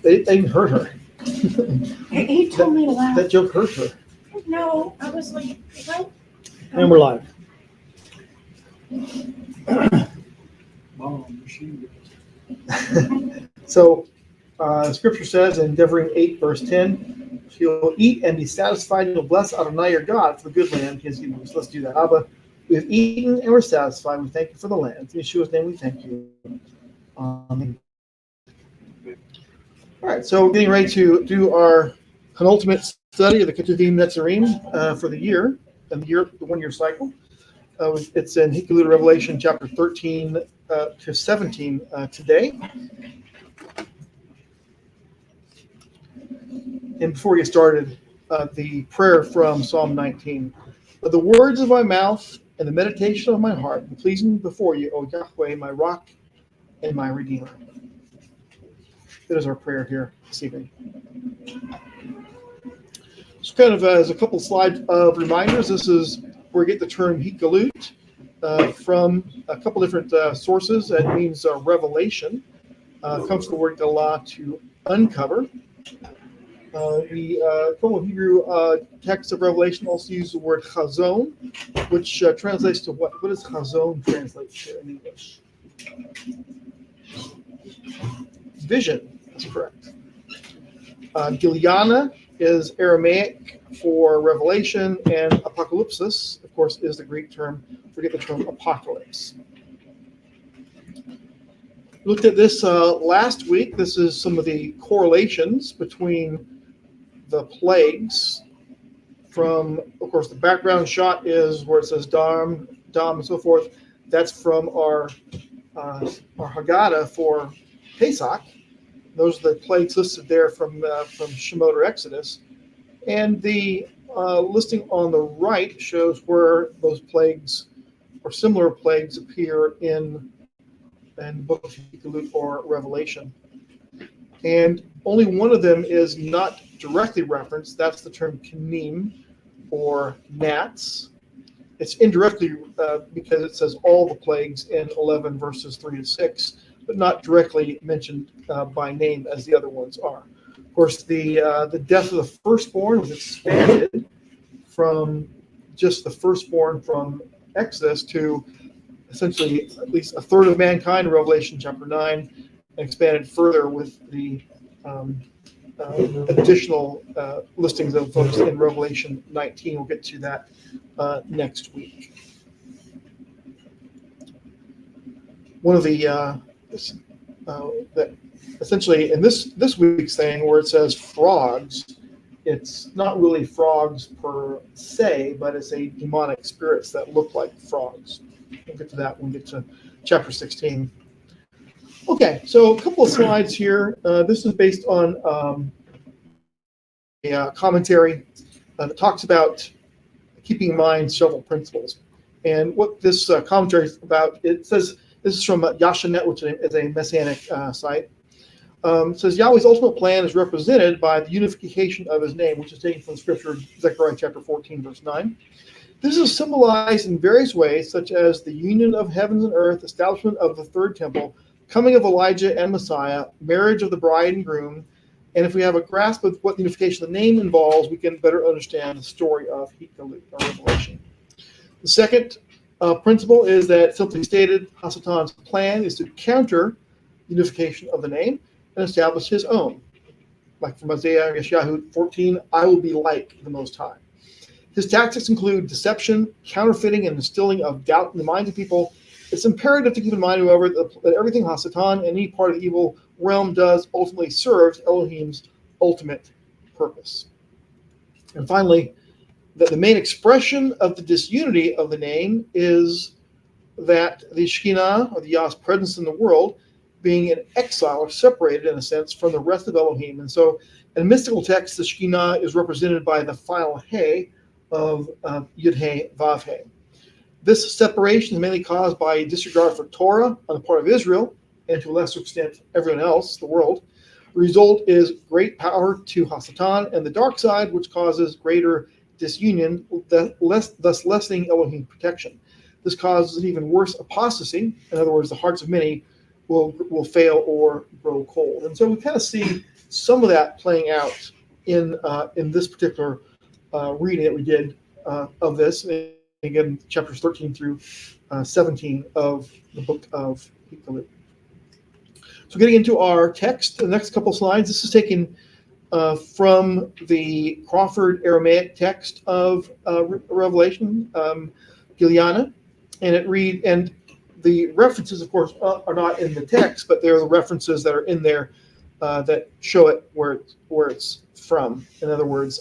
They didn't hurt her. He told me to laugh. That joke hurt her. No, I was like, what? And we're live. So, Scripture says in Devarim 8, verse 10, you'll eat and be satisfied, and you'll bless Adonai your God for the good land he has given you. So let's do that. Abba, we have eaten and we're satisfied. We thank you for the land. In Yeshua's name we thank you. Amen. All right, so we're getting ready to do our penultimate study of the Ketuvim Netzarim for the year, and the 1 year cycle. It's in Hitgalut Revelation chapter 13 to 17 today. And before we get started, the prayer from Psalm 19. Let the words of my mouth and the meditation of my heart be pleasing before you, O Yahweh, my rock and my redeemer. That is our prayer here this evening. So kind of as a couple slides of reminders, this is where we get the term Hitgalut from a couple different sources. That means revelation. Comes from the word galah, to uncover. The couple of Hebrew texts of Revelation also use the word chazon, which translates to what? What does chazon translate to in English? Vision. That's correct. Giliana is Aramaic for revelation, and apocalypsis, of course, is the Greek term. Forget the term apocalypse. Looked at this last week. This is some of the correlations between the plagues. From, of course, the background shot is where it says Dam, and so forth. That's from our Haggadah for Pesach. Those are the plagues listed there from Shemot or Exodus. And the listing on the right shows where those plagues or similar plagues appear in book of Hitgalut or Revelation. And only one of them is not directly referenced. That's the term kinim, or gnats. It's indirectly because it says all the plagues in 11 verses 3 to 6, but not directly mentioned by name as the other ones are. Of course, the death of the firstborn was expanded from just the firstborn from Exodus to essentially at least a third of mankind in Revelation chapter 9, and expanded further with the additional listings of folks in Revelation 19. We'll get to that next week. One of the that essentially in this week's thing where it says frogs, it's not really frogs per se, but it's a demonic spirits that look like frogs. We'll get to that when we get to chapter 16. Okay, so a couple of slides here. This is based on a commentary that talks about keeping in mind several principles. And what this commentary is about, it says, this is from Yashanet, which is a messianic site. It says, Yahweh's ultimate plan is represented by the unification of his name, which is taken from the scripture, Zechariah chapter 14, verse 9. This is symbolized in various ways, such as the union of heavens and earth, establishment of the third temple, coming of Elijah and Messiah, marriage of the bride and groom. And if we have a grasp of what the unification of the name involves, we can better understand the story of Hitgalut, or Revelation. The second principle is that, simply stated, Hasatan's plan is to counter unification of the name and establish his own. Like from Isaiah Yeshayahu 14, I will be like the Most High. His tactics include deception, counterfeiting, and instilling of doubt in the minds of people. It's imperative to keep in mind, however, that everything Hasatan and any part of the evil realm does ultimately serves Elohim's ultimate purpose. And finally, that the main expression of the disunity of the name is that the Shekhinah, or the Yah's presence in the world, being in exile or separated, in a sense, from the rest of Elohim. And so in mystical texts, the Shekhinah is represented by the final He of Yud-He, Vav-He. This separation is mainly caused by disregard for Torah on the part of Israel, and to a lesser extent, everyone else, the world. The result is great power to Hasatan and the dark side, which causes greater disunion, thus lessening Elohim protection. This causes an even worse apostasy. In other words, the hearts of many will fail or grow cold. And so we kind of see some of that playing out in this particular reading that we did of this. And again, chapters 13 through 17 of the book of Hitgalut. So getting into our text, the next couple slides, this is taken from the Crawford Aramaic text of Revelation, Giliana, and the references, of course, are not in the text, but they're the references that are in there that show it where it's from. In other words,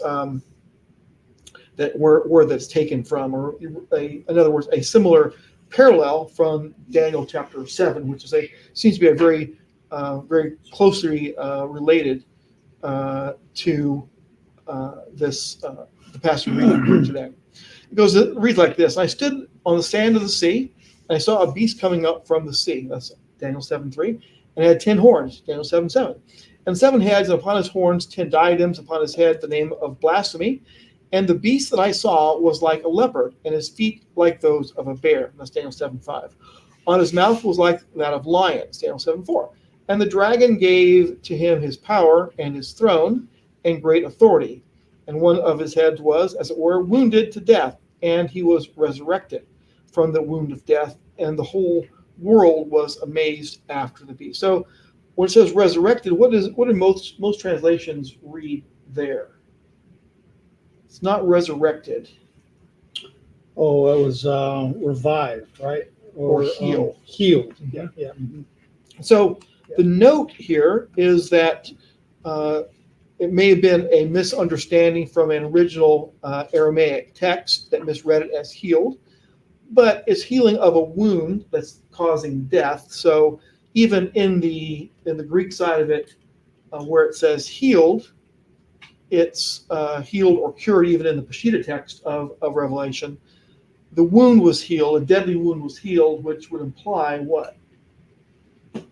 that where that's taken from, or in other words, a similar parallel from Daniel chapter 7, which seems to be a very closely related to the passage we're reading here today. It reads like this: I stood on the sand of the sea, and I saw a beast coming up from the sea. That's Daniel 7:3. And it had 10 horns, Daniel 7:7. And 7 heads, and upon his horns 10 diadems, upon his head the name of blasphemy. And the beast that I saw was like a leopard, and his feet like those of a bear. That's Daniel 7:5. On his mouth was like that of lions, Daniel 7:4. And the dragon gave to him his power and his throne and great authority. And one of his heads was, as it were, wounded to death, and he was resurrected from the wound of death, and the whole world was amazed after the beast. So when it says resurrected, what do most translations read there? It's not resurrected. Oh, it was revived, right? Or healed. Healed. Mhm. Yeah. So the note here is that it may have been a misunderstanding from an original Aramaic text that misread it as healed, but it's healing of a wound that's causing death. So even in the Greek side of it, where it says healed, it's healed or cured. Even in the Peshitta text of Revelation, the wound was healed, a deadly wound was healed, which would imply what?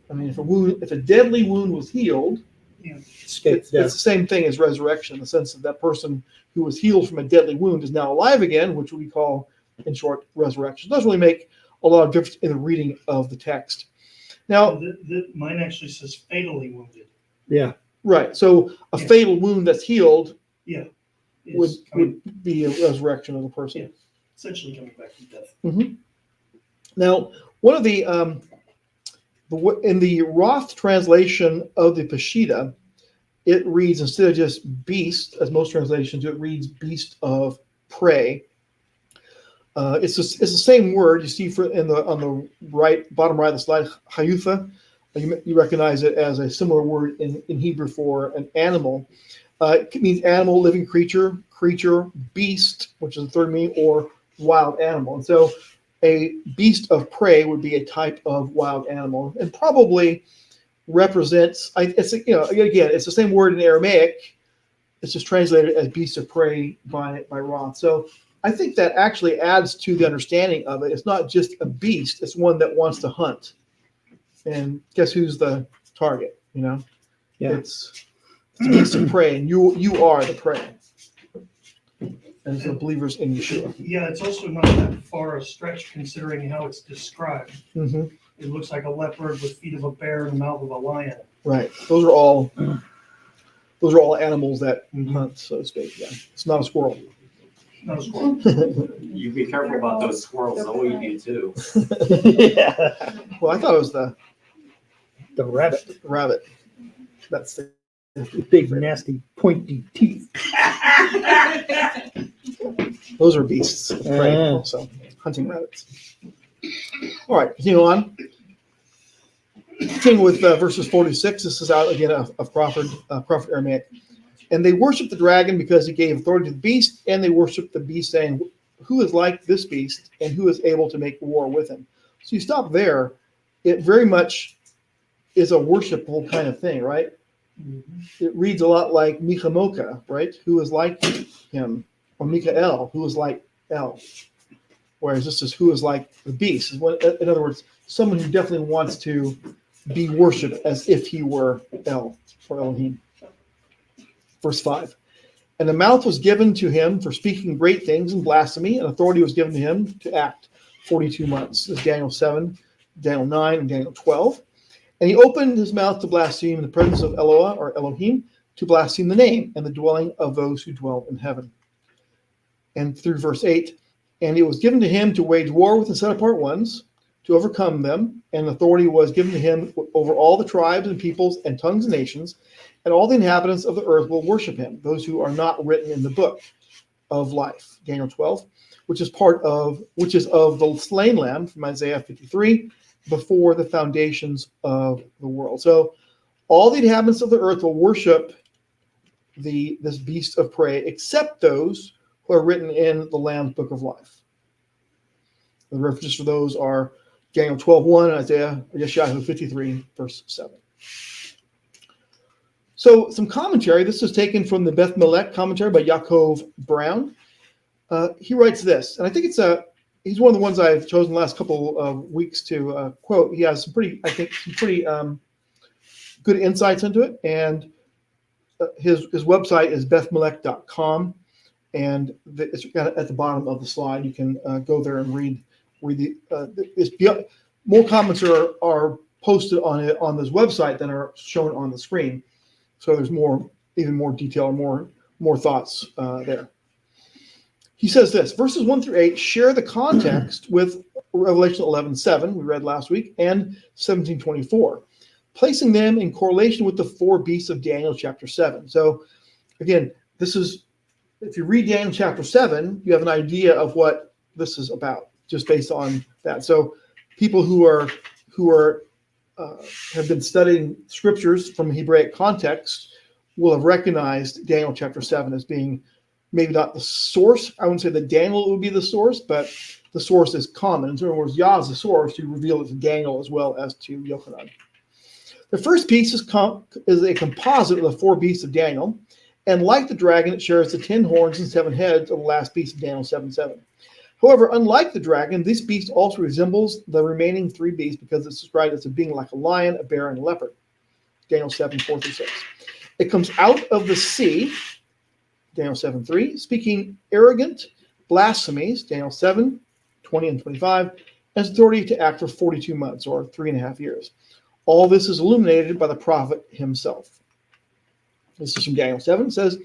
I mean, if a deadly wound was healed, it's the same thing as resurrection, in the sense that person who was healed from a deadly wound is now alive again, which we call, in short, resurrection. It doesn't really make a lot of difference in the reading of the text. Now, mine actually says fatally wounded. Yeah. Right. So a fatal wound that's healed would be a resurrection of the person. Yeah. Essentially coming back from death. Mm-hmm. Now, one of the in the Roth translation of the Peshitta, it reads, instead of just beast, as most translations do, it reads beast of prey. It's the same word you see on the bottom right of the slide, hayutha. You recognize it as a similar word in Hebrew for an animal. It means animal, living creature, beast, which is the third meaning, or wild animal. And so a beast of prey would be a type of wild animal, and probably represents. It's the same word in Aramaic. It's just translated as beast of prey by Roth. So I think that actually adds to the understanding of it. It's not just a beast; it's one that wants to hunt. And guess who's the target? Yeah. It's a beast of prey, and you are the prey. As the believers in Yeshua. Yeah, it's also not that far a stretch considering how it's described. Mm-hmm. It looks like a leopard with feet of a bear and the mouth of a lion. Right. Those are all animals that hunt, so to speak. Yeah. It's not a squirrel. Not a squirrel. You be careful about those squirrels. They'll eat you too. Yeah. Well, I thought it was the rabbit. Rabbit. That's the Big, nasty, pointy teeth. Those are beasts of prey, also hunting rabbits. All right, continue on. Continuing with verses 46. This is out again of Crawford Aramaic. And they worshiped the dragon because he gave authority to the beast, and they worshiped the beast, saying, "Who is like this beast, and who is able to make war with him?" So you stop there. It very much is a worshipful kind of thing, right? Mm-hmm. It reads a lot like Michamoka, right? Who is like him, or Mikael, who is like El. Whereas this is who is like the beast. In other words, someone who definitely wants to be worshipped as if he were El or Elohim. Verse 5. And the mouth was given to him for speaking great things and blasphemy, and authority was given to him to act 42 months. This is Daniel 7, Daniel 9, and Daniel 12. And he opened his mouth to blaspheme in the presence of Eloah or Elohim, to blaspheme the name and the dwelling of those who dwell in heaven. And through verse 8, and it was given to him to wage war with the set apart ones, to overcome them, and authority was given to him over all the tribes and peoples and tongues and nations, and all the inhabitants of the earth will worship him, those who are not written in the book of life. Daniel 12, which is of the slain lamb from Isaiah 53, before the foundations of the world. So all the inhabitants of the earth will worship this beast of prey, except those who are written in the Lamb's book of life. The references for those are Daniel 12:1 and Isaiah 53, verse 7. So some commentary. This is taken from the Beth Melech commentary by Yaakov Brown. He writes this, and I think he's one of the ones I've chosen the last couple of weeks to quote. He has some pretty good insights into it, and his website is bethmelech.com, and it's got at the bottom of the slide. You can go there and read more comments are posted on this website than are shown on the screen. So there's even more detail and more thoughts there. He says this, verses 1 through 8 share the context with Revelation 11:7, we read last week, and 17:24, placing them in correlation with the four beasts of Daniel chapter 7. So again, if you read Daniel chapter 7, you have an idea of what this is about, just based on that. So people who have been studying scriptures from a Hebraic context will have recognized Daniel chapter 7 as being maybe not the source. I wouldn't say that Daniel would be the source, but the source is common. In other words, Yah is the source to reveal it to Daniel as well as to Yochanan. The first piece is a composite of the four beasts of Daniel, and like the dragon, it shares the 10 horns and 7 heads of the last beast of Daniel 7:7. However, unlike the dragon, this beast also resembles the remaining 3 beasts because it's described as a being like a lion, a bear, and a leopard. Daniel 7:4-6. It comes out of the sea, Daniel 7:3, speaking arrogant blasphemies, Daniel 7:20 and 25, has authority to act for 42 months or 3.5 years. All this is illuminated by the prophet himself. This is from Daniel 7. It says,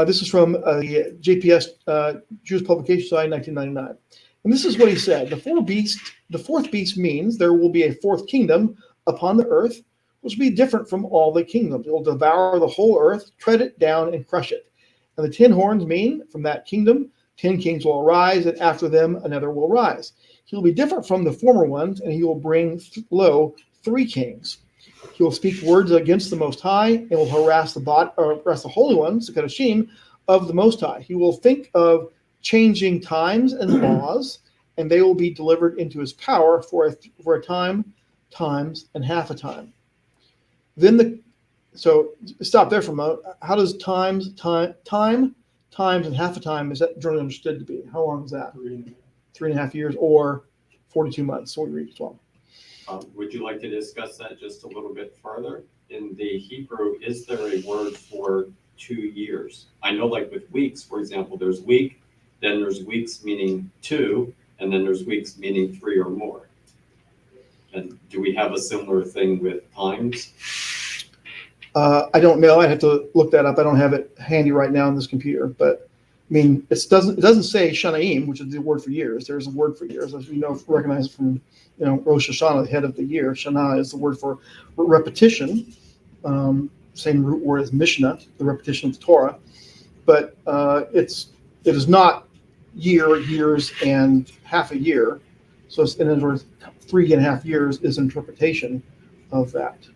this is from the JPS Jewish Publication Society, 1999. And this is what he said. The fourth beast means there will be a fourth kingdom upon the earth, which will be different from all the kingdoms. It will devour the whole earth, tread it down, and crush it. And the 10 horns mean from that kingdom, 10 kings will arise, and after them another will rise. He will be different from the former ones, and he will bring low 3 kings. He will speak words against the Most High, and will harass the holy ones, the Kedoshim, of the Most High. He will think of changing times and laws, and they will be delivered into his power for a time, times, and half a time. So stop there for a moment. How does time, times, and half a time is that generally understood to be? How long is that? 3.5 years or 42 months. So we read as well. Would you like to discuss that just a little bit further? In the Hebrew, is there a word for 2 years? I know like with weeks, for example, there's week, then there's weeks meaning 2, and then there's weeks meaning 3 or more. And do we have a similar thing with times? I don't know. I'd have to look that up. I don't have it handy right now on this computer, but I mean, it doesn't say Shanaim, which is the word for years. There's a word for years, as we know, recognize from Rosh Hashanah, the head of the year. Shana is the word for repetition. Same root word as Mishnah, the repetition of the Torah, but it is not years, and half a year. So in other words, 3.5 years is interpretation of that.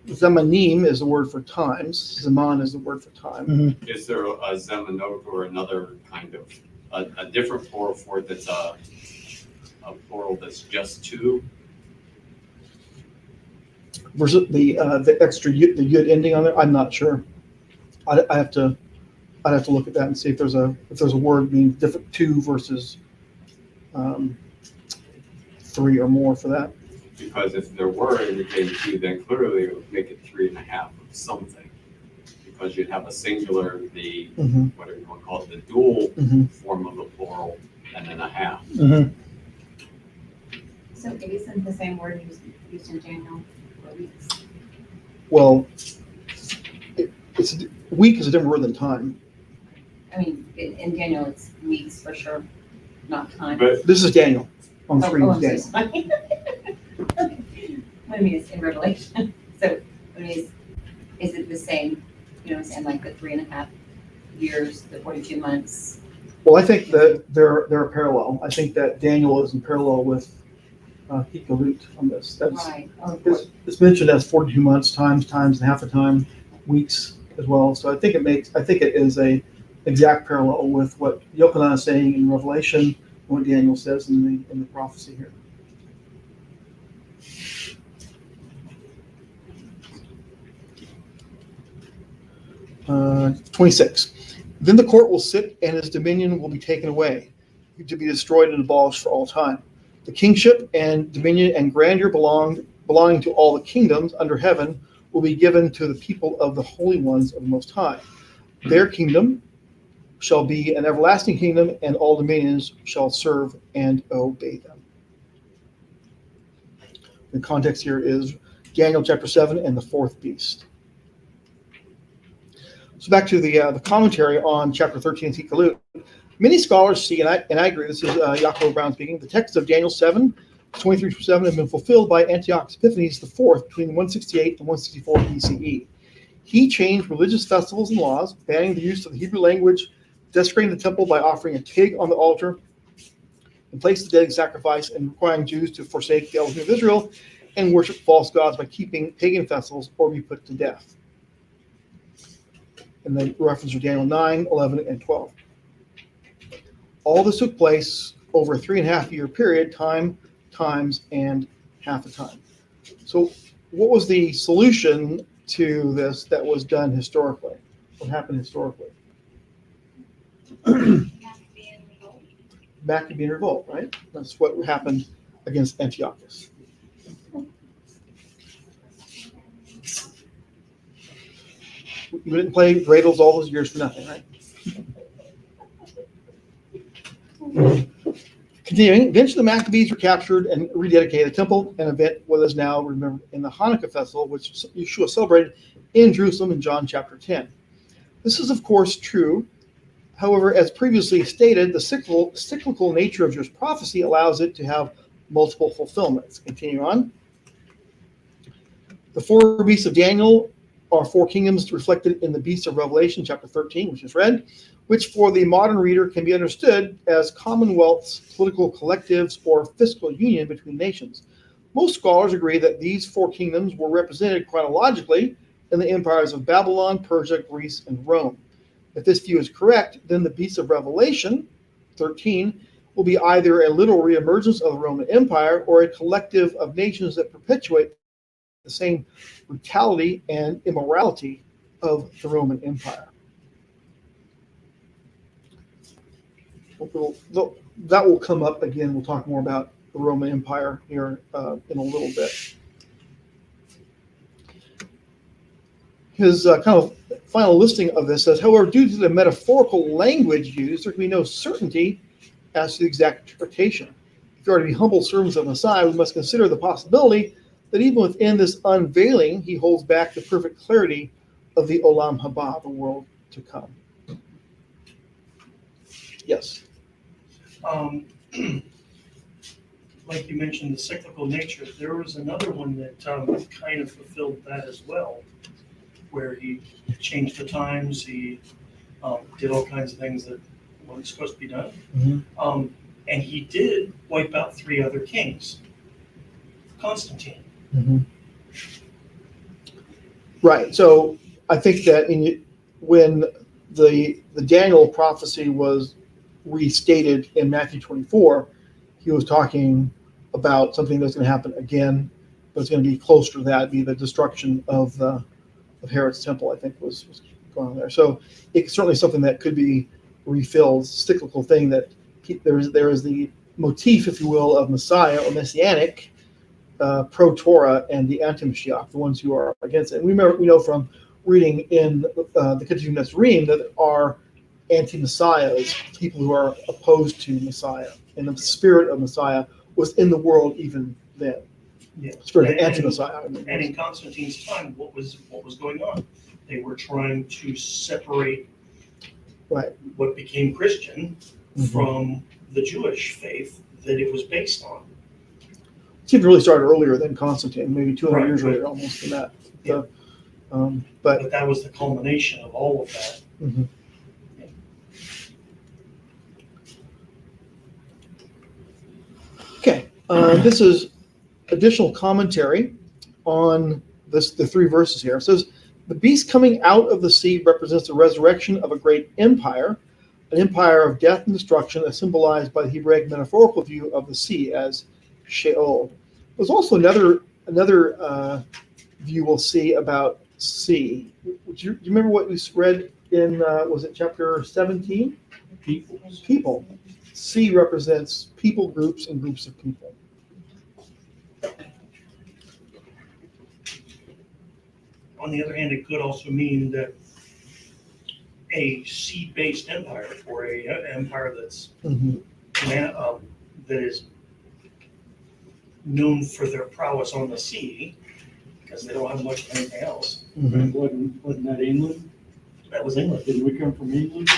Zamanim is the word for times. Zaman is the word for time. Mm-hmm. Is there a zemanot or another kind of a different plural for it that's a plural that's just 2? Versus the extra the yud ending on there, I'm not sure. I'd have to look at that and see if there's a word meaning different 2 versus 3 or more for that. Because if there were indicating 2, then clearly it would make it 3.5 of something. Because you'd have a singular, the whatever you want to call it, the dual form of the plural, and then a half. Mm-hmm. So it isn't the same word used in Daniel for weeks. Well, it's week is a different word than time. I mean, in Daniel, it's weeks for sure, not time. But This is Daniel. On Oh, screen oh, is I'm Daniel. so sorry. I mean, it's in Revelation. So, I mean, is it the same, you know what I'm saying, like the 3.5 years, the 42 months? Well, I think that they're a parallel. I think that Daniel is in parallel with Hitgalut on this. That's Right. Oh, it's mentioned as 42 months, times, and half a time, weeks as well. So I think it is a exact parallel with what Yochanan is saying in Revelation and what Daniel says in the prophecy here. Uh, 26. Then the court will sit and his dominion will be taken away, to be destroyed and abolished for all time. The kingship and dominion and grandeur belonging to all the kingdoms under heaven will be given to the people of the holy ones of the Most High. Their kingdom shall be an everlasting kingdom, and all dominions shall serve and obey them. The context here is Daniel chapter 7 and the fourth beast. So back to the commentary on chapter 13 of Hitgalut. Many scholars see, and I agree, this is Yaakov Brown speaking, the text of Daniel 7, 23-7 have been fulfilled by Antiochus Epiphanes IV between 168 and 164 BCE. He changed religious festivals and laws, banning the use of the Hebrew language, desecrating the temple by offering a pig on the altar, and placed the dead sacrifice, and requiring Jews to forsake the Elohim of Israel and worship false gods by keeping pagan festivals or be put to death. And then reference to Daniel 9, 11, and 12. All this took place over a 3.5 year period, times, and half a time. So what was the solution to this that was done historically? What happened historically? Maccabean revolt, right? That's what happened against Antiochus. You didn't play Radels all those years for nothing, right? Continuing, eventually the Maccabees were captured and rededicated the temple, an event what is now remembered in the Hanukkah festival, which Yeshua celebrated in Jerusalem in John chapter 10. This is, of course, true. However, as previously stated, the cyclical nature of Jewish prophecy allows it to have multiple fulfillments. Continue on. The four beasts of Daniel are four kingdoms reflected in the beasts of Revelation, chapter 13, which is read, which for the modern reader can be understood as commonwealths, political collectives, or fiscal union between nations. Most scholars agree that these four kingdoms were represented chronologically in the empires of Babylon, Persia, Greece, and Rome. If this view is correct, then the beasts of Revelation, 13, will be either a literal reemergence of the Roman Empire or a collective of nations that perpetuate the same brutality and immorality of the Roman Empire. That will come up again. We'll talk more about the Roman Empire here in a little bit. His kind of final listing of this says, however, due to the metaphorical language used, there can be no certainty as to the exact interpretation. If you are to be humble servants of Messiah, we must consider the possibility that even within this unveiling, he holds back the perfect clarity of the Olam Haba, the world to come. Yes. Like you mentioned, the cyclical nature, there was another one that kind of fulfilled that as well, where he changed the times, he did all kinds of things that weren't supposed to be done. Mm-hmm. And he did wipe out 3 other kings. Constantine. Mm-hmm. Right. So I think that when the Daniel prophecy was restated in Matthew 24, he was talking about something that's going to happen again, but it's going to be closer to that, be the destruction of Herod's temple, I think was going on there. So it's certainly something that could be refilled, cyclical thing that there is the motif, if you will, of Messiah or Messianic, pro-Torah and the anti-Mashiach, the ones who are against it. And we know from reading in the Ketuvim Netzarim that there are anti-Messiahs, people who are opposed to Messiah, and the spirit of Messiah was in the world even then. Yeah. Spirit of And- anti-Messiah. And in Constantine's time, what was going on? They were trying to separate Right. what became Christian Mhm. from the Jewish faith that it was based on. Seemed to really start earlier than Constantine, maybe 200 years Right. later, almost than that. Yeah. But But that was the culmination of all of that. mhm. Okay, this is additional commentary on the three verses here. It says, the beast coming out of the sea represents the resurrection of a great empire, an empire of death and destruction as symbolized by the Hebraic metaphorical view of the sea as Sheol. There's also another view we'll see about sea. Do you remember what we read in, was it chapter 17? People. Sea represents people groups and groups of people. On the other hand, it could also mean that a sea-based empire, or a empire that's Mhm. that is known for their prowess on the sea, because they don't have much of anything else. Mhm. Wasn't that England? That was England. Didn't we come from England?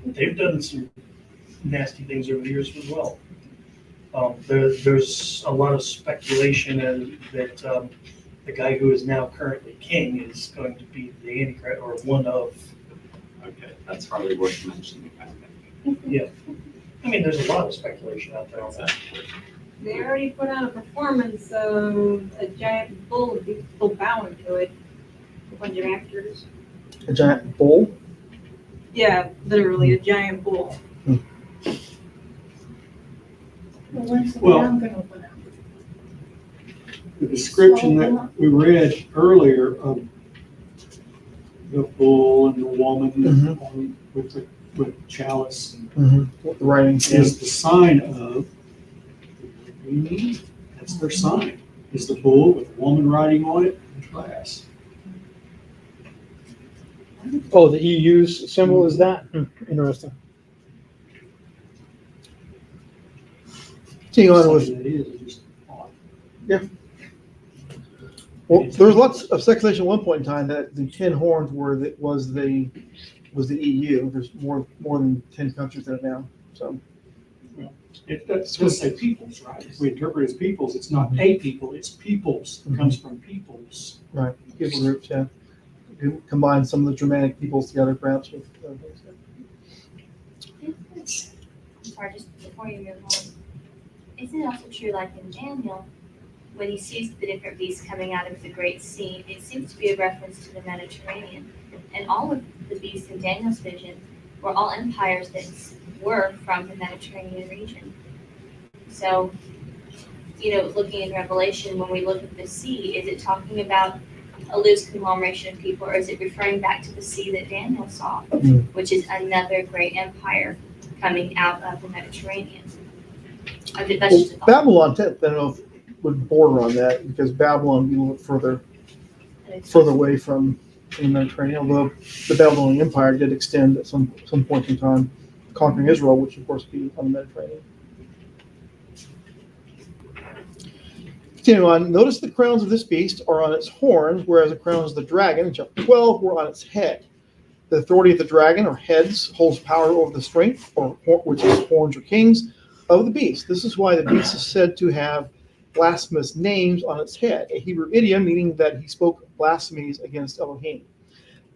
They've done some nasty things over the years as well. There's a lot of speculation that the guy who is now currently king is going to be the Antichrist, or one of. Okay, that's probably worth mentioning, I think. I mean, there's a lot of speculation out there on that. They already put on a performance of a giant bull with people bowing to it. A bunch of actors. A giant bull. Yeah, literally a giant bull. Well, when's the Well- dam gonna open up? The description that we read earlier of the bull and the woman with chalice What the writing is says. the sign of, that's their sign, is the bull with a woman riding on it and glass. Oh, the EU's symbol is that? Interesting. Continuing on with, That is just odd. well, there was lots of speculation at one point in time that the 10 horns was the EU. There's more than 10 countries in it now. So It does say peoples, right? If we interpret it as peoples, it's not a people, it's peoples. It comes from peoples. right, people groups, yeah. You combine some of the Germanic peoples together, perhaps with. Sorry, just before you move on, isn't it also true, like in Daniel, when he sees the different beasts coming out of the great sea, it seems to be a reference to the Mediterranean. And all of the beasts in Daniel's vision were all empires that were from the Mediterranean region. So, looking in Revelation, when we look at the sea, is it talking about a loose conglomeration of people, or is it referring back to the sea that Daniel saw, which is another great empire coming out of the Mediterranean? That's just a thought. Babylon, I don't know if it would border on that because Babylon would be a little further away from the Mediterranean, although the Babylonian Empire did extend at some point in time, conquering Israel, which of course would be on the Mediterranean. Continuing on, notice the crowns of this beast are on its horns, whereas the crowns of the dragon in chapter 12 were on its head. The authority of the dragon, or heads, holds power over the strength, which is horns or kings, of the beast. This is why the beast is said to have blasphemous names on its head, a Hebrew idiom meaning that he spoke blasphemies against Elohim.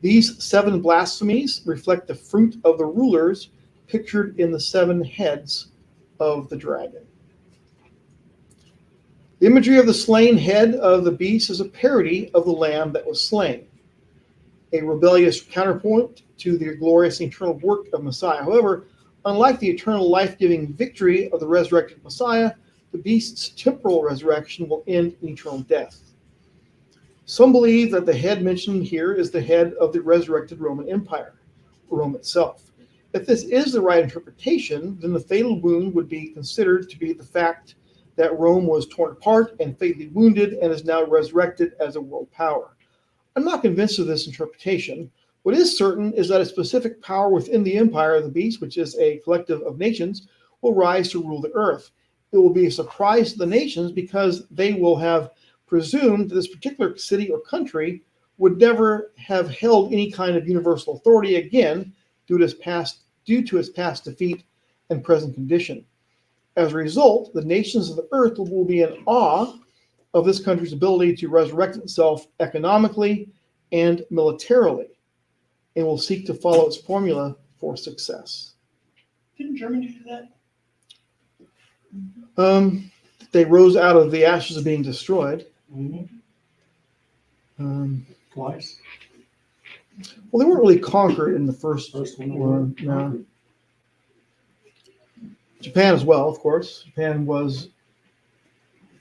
These 7 blasphemies reflect the fruit of the rulers pictured in the 7 heads of the dragon. The imagery of the slain head of the beast is a parody of the lamb that was slain, a rebellious counterpoint to the glorious and eternal work of Messiah. However, unlike the eternal life-giving victory of the resurrected Messiah, the beast's temporal resurrection will end in eternal death. Some believe that the head mentioned here is the head of the resurrected Roman Empire, Rome itself. If this is the right interpretation, then the fatal wound would be considered to be the fact that Rome was torn apart and fatally wounded and is now resurrected as a world power. I'm not convinced of this interpretation, What is certain is that a specific power within the empire of the beast, which is a collective of nations, will rise to rule the earth. It will be a surprise to the nations because they will have presumed that this particular city or country would never have held any kind of universal authority again due to its past defeat and present condition. As a result, the nations of the earth will be in awe of this country's ability to resurrect itself economically and militarily, and will seek to follow its formula for success. Didn't Germany do that? They rose out of the ashes of being destroyed. Twice. Well, they weren't really conquered in the first First one. war. No. Japan as well, of course. Japan was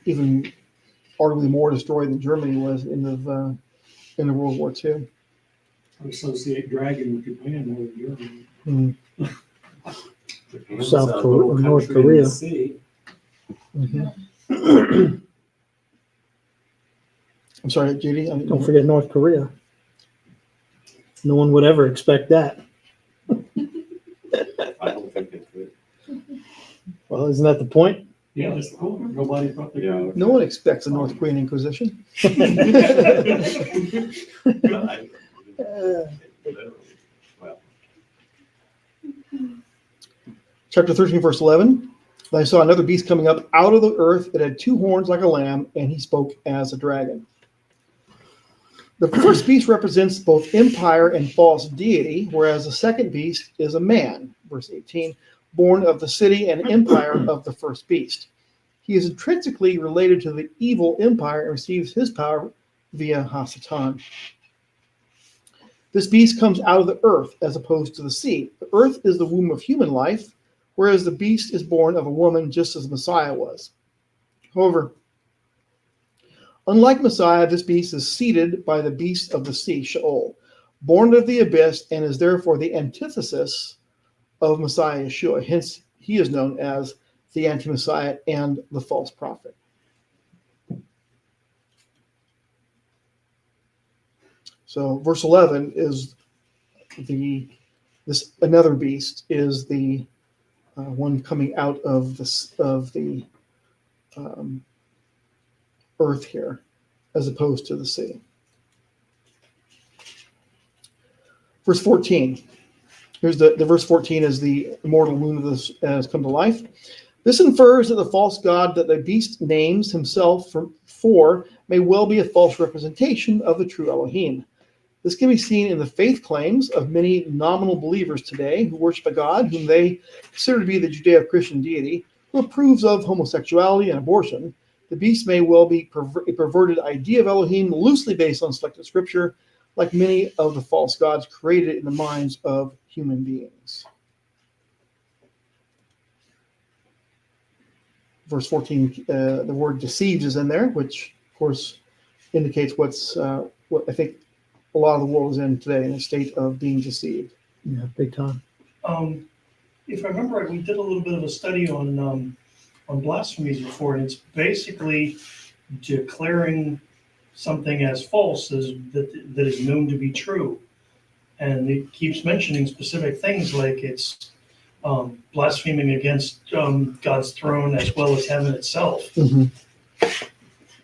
even arguably more destroyed than Germany was in the World War II. I associate dragon with Japan more than Germany. Japan's South a Korea- little North country in Korea. the sea. I'm sorry, Judy. Don't forget North Korea. No one would ever expect that. I don't think it could. Well, isn't that the point? Yeah, that's cool. Nobody thought they Yeah. could. No one expects a North Korean Inquisition. I- literally. Well, Chapter 13, verse 11. I saw another beast coming up out of the earth. It had 2 horns like a lamb, and he spoke as a dragon. The first beast represents both empire and false deity, whereas the second beast is a man, verse 18, born of the city and empire of the first beast. He is intrinsically related to the evil empire and receives his power via Hasatan. This beast comes out of the earth as opposed to the sea. The earth is the womb of human life, whereas the beast is born of a woman just as Messiah was. However, unlike Messiah, this beast is seated by the beast of the sea, Sheol, born of the abyss, and is therefore the antithesis of Messiah Yeshua. Hence, he is known as the anti-Messiah and the false prophet. So, verse 11 is this another beast is the one coming out of the earth here, as opposed to the sea. Verse 14. Here's the verse 14 is the immortal moon of this has come to life. This infers that the false god that the beast names himself for may well be a false representation of the true Elohim. This can be seen in the faith claims of many nominal believers today who worship a God whom they consider to be the Judeo-Christian deity, who approves of homosexuality and abortion. The beast may well be a perverted idea of Elohim, loosely based on selected scripture, like many of the false gods created in the minds of human beings. Verse 14, the word deceived is in there, which, of course, indicates what I think a lot of the world is in today, in a state of being deceived. Yeah, big time. If I remember right, we did a little bit of a study on blasphemies before, and it's basically declaring something as false as that is known to be true. And it keeps mentioning specific things like it's blaspheming against God's throne as well as heaven itself. Mm-hmm.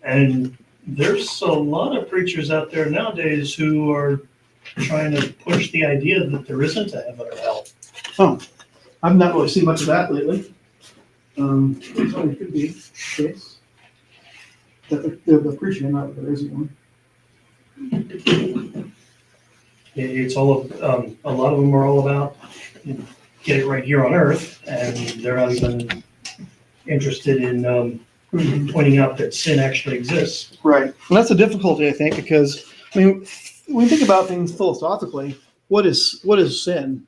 And there's a lot of preachers out there nowadays who are trying to push the idea that there isn't a heaven or hell. Oh, I've not really seen much of that lately. It could be the case. The preaching, not that there isn't one. It's all a lot of them are all about get it right here on earth, and they're not even interested in pointing out that sin actually exists. Right. And that's a difficulty, I think, because, I mean, when we think about things philosophically, what is sin?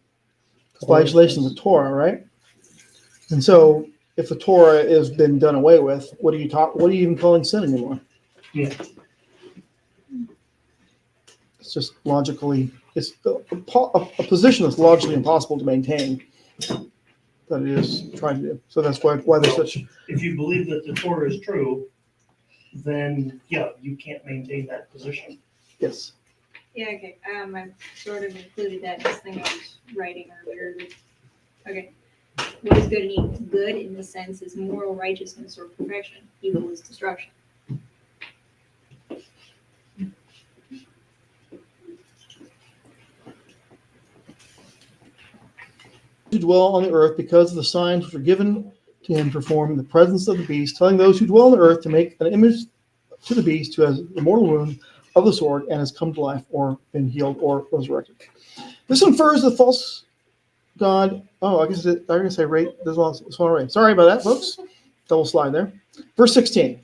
It's violation of the Torah, right? And so, if the Torah has been done away with, what are you even calling sin anymore? Yeah. It's just logically, it's a position that's logically impossible to maintain. That it is trying to do. So that's why there's such. If you believe that the Torah is true, then yeah, you can't maintain that position. Yes. Yeah, okay, I sort of included that in this thing I was writing earlier. Okay. What is good and evil? Good in the sense is moral righteousness or perfection. Evil is destruction. Who dwell on the earth because of the signs which are given to him perform in the presence of the beast, telling those who dwell on the earth to make an image to the beast who has the mortal wound of the sword and has come to life or been healed or resurrected. This infers the false God. Oh, I guess I rate this one right. Sorry about that, folks. Double slide there. Verse 16.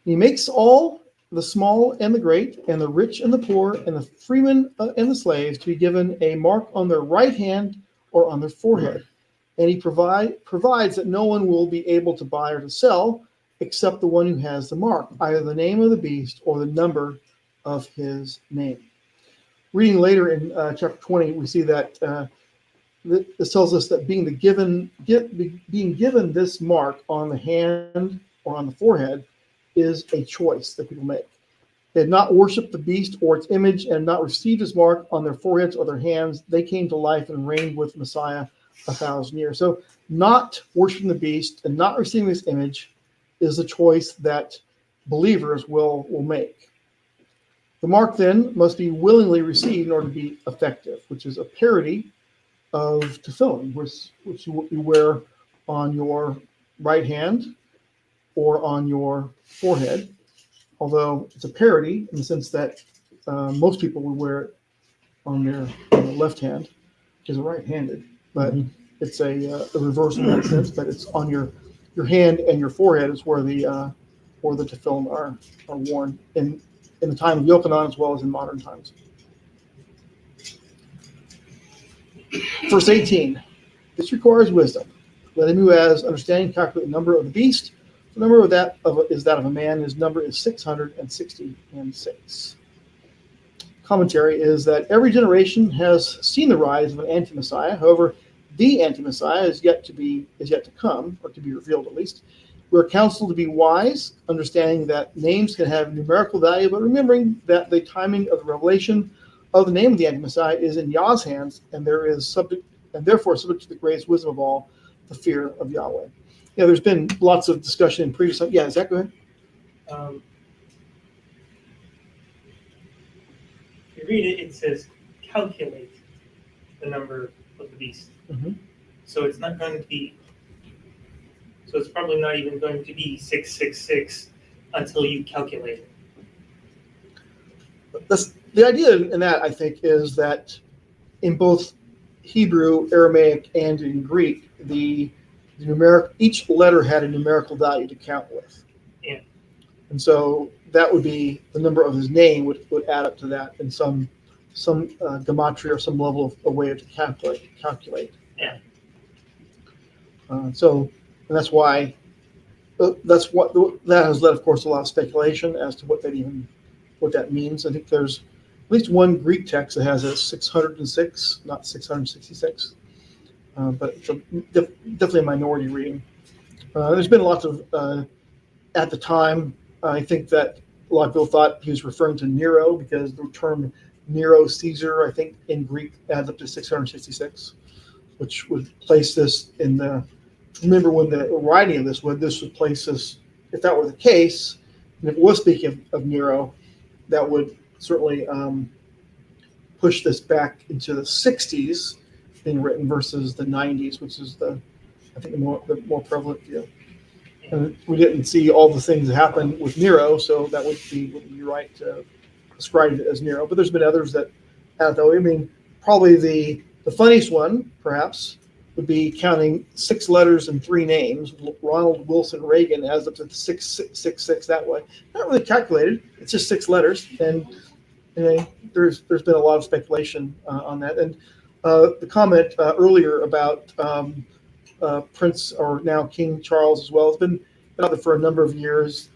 He makes all the small and the great, and the rich and the poor, and the freemen and the slaves to be given a mark on their right hand or on their forehead. And he provides that no one will be able to buy or to sell except the one who has the mark, either the name of the beast or the number of his name. Reading later in chapter 20, we see that this tells us that being given this mark on the hand or on the forehead is a choice that people make. They had not worshipped the beast or its image and not received his mark on their foreheads or their hands. They came to life and reigned with Messiah 1,000 years. So not worshiping the beast and not receiving this image is a choice that believers will make. The mark then must be willingly received in order to be effective, which is a parody of tefillin, which you wear on your right hand or on your forehead, although it's a parody in the sense that most people would wear it on their left hand, because they're right-handed, but it's a reverse in that sense, but it's on your hand and your forehead is where the tefillin are worn in the time of Yochanan as well as in modern times. Verse 18, this requires wisdom. Let him who has understanding calculate the number of the beast. The number of that is that of a man. His number is 666. Commentary is that every generation has seen the rise of an anti-Messiah. However, the anti-Messiah is yet to come, or to be revealed at least. We're counseled to be wise, understanding that names can have numerical value, but remembering that the timing of the revelation of the name of the anti-Messiah is in Yah's hands, and therefore subject to the greatest wisdom of all, the fear of Yahweh. There's been lots of discussion in previous. Yeah, Zach, go ahead. You read it, it says calculate the number of the beast. Mhm. So it's not going to be, so it's probably not even going to be 666 until you calculate it. The idea in that, I think, is that in both Hebrew, Aramaic, and in Greek, each letter had a numerical value to count with. Yeah. And so that would be the number of his name would add up to that in some gematria or some level of a way to calculate. Yeah. And that's why that has led, of course, a lot of speculation as to what that means. I think there's at least one Greek text that has a 606, not 666. But it's definitely a minority reading. There's been lots of, at the time, I think that a lot of people thought he was referring to Nero because the term Nero Caesar, I think in Greek adds up to 666, which would place this remember when the writing of this would place this, if that were the case, and if it was speaking of Nero, that would certainly push this back into the 60s being written versus the 90s, which is the more prevalent view. And we didn't see all the things that happened with Nero, so that wouldn't be right to describe it as Nero. But there's been others that have that way. I mean, probably the funniest one, perhaps, would be counting 6 letters and 3 names. Ronald Wilson Reagan adds up to 666 that way. Not really calculated. It's just 6 letters, and there's been a lot of speculation on that. And the comment earlier about Prince, or now King Charles as well, has been out there for a number of years.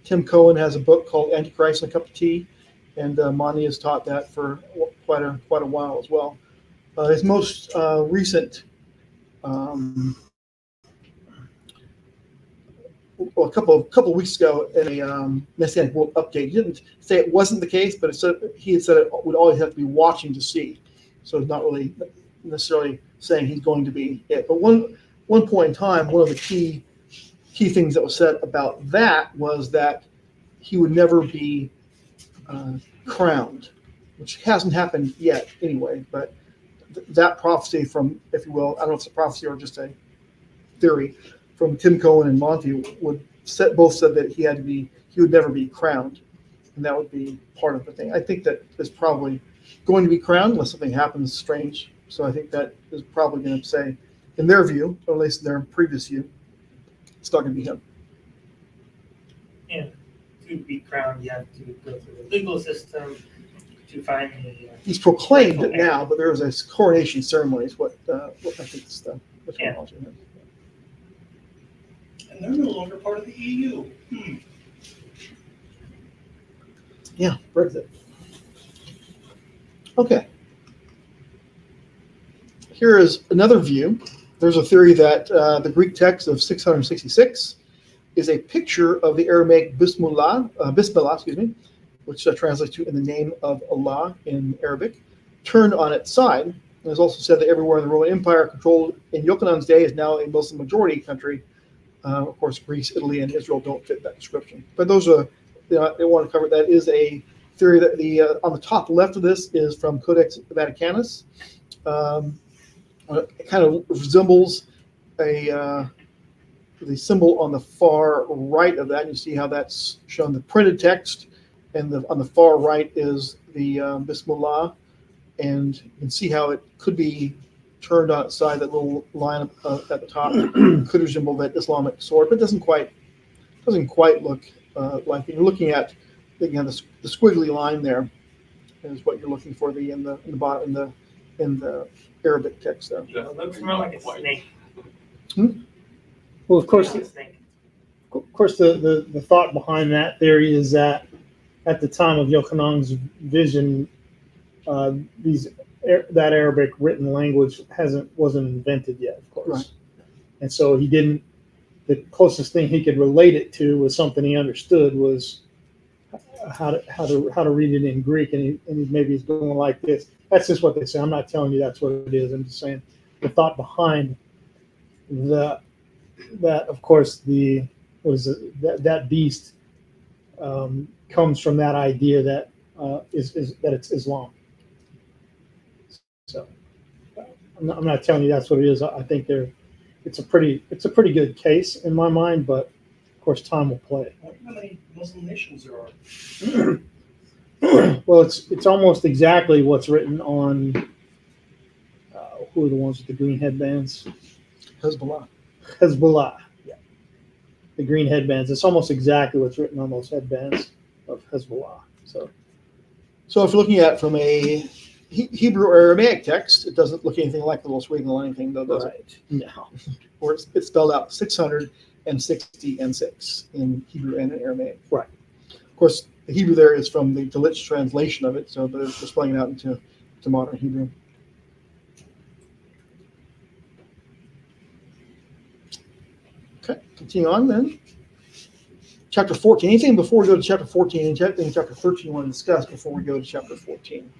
Tim Cohen has a book called Antichrist and a Cup of Tea, and Monty has taught that for quite a while as well. His most recent a couple of weeks ago in a Messianic World update. He didn't say it wasn't the case, but he had said it would always have to be watching to see. So it's not really necessarily saying he's going to be it. But one point in time, one of the key things that was said about that was that he would never be crowned, which hasn't happened yet anyway. But that prophecy from, if you will, I don't know if it's a prophecy or just a theory from Tim Cohen and Monty both said that he would never be crowned, and that would be part of the thing. I think that is probably going to be crowned unless something happens strange. So I think that is probably going to say, in their view, or at least in their previous view, it's not going to be him. And to be crowned, you have to go through the legal system to find a. He's proclaimed it now, but there is a coronation ceremony. Is what I think is the terminology. And they're no longer part of the EU. Yeah, Brexit. Okay. Here is another view. There's a theory that the Greek text of 666 is a picture of the Aramaic Bismillah, which translates to "in the name of Allah" in Arabic, turned on its side. It is also said that everywhere in the Roman Empire controlled in Yochanan's day is now a Muslim majority country. Of course, Greece, Italy, and Israel don't fit that description. But those are, they want to cover. That is a theory that on the top left of this is from Codex Vaticanus. It kind of resembles the symbol on the far right of that. And you see how that's shown the printed text, and on the far right is the Bismillah, and you can see how it could be turned on its side. That little line at the top could resemble that Islamic sword, but doesn't quite look like it. You're looking at again the squiggly line there is what you're looking for in the bottom in the Arabic text there. It looks more like a snake. Well, of course, Like a snake. the thought behind that theory is that at the time of Yochanan's vision, that Arabic written language wasn't invented yet, of course, Right. And so he didn't. The closest thing he could relate it to was something he understood was how to read it in Greek, and maybe he's going like this. That's just what they say. I'm not telling you that's what it is. I'm just saying the thought behind that. Of course, that beast comes from that idea that that it's Islam. So I'm not telling you that's what it is. I think it's a pretty good case in my mind, but of course time will play. I wonder how many Muslim nations there are. Well, it's almost exactly what's written on who are the ones with the green headbands? Hezbollah, yeah. The green headbands. It's almost exactly what's written on those headbands of Hezbollah. So if you're looking at it from a Hebrew or Aramaic text, it doesn't look anything like the little squiggly line thing, though, does it? right. No. Or it's spelled out 666 in Hebrew and in Aramaic. Right. Of course, the Hebrew there is from the Delitzsch translation of it, so they're spelling it out into modern Hebrew. Okay, continue on then. Chapter 14. Anything before we go to chapter 14 and chapter 13 you want to discuss before we go to chapter 14?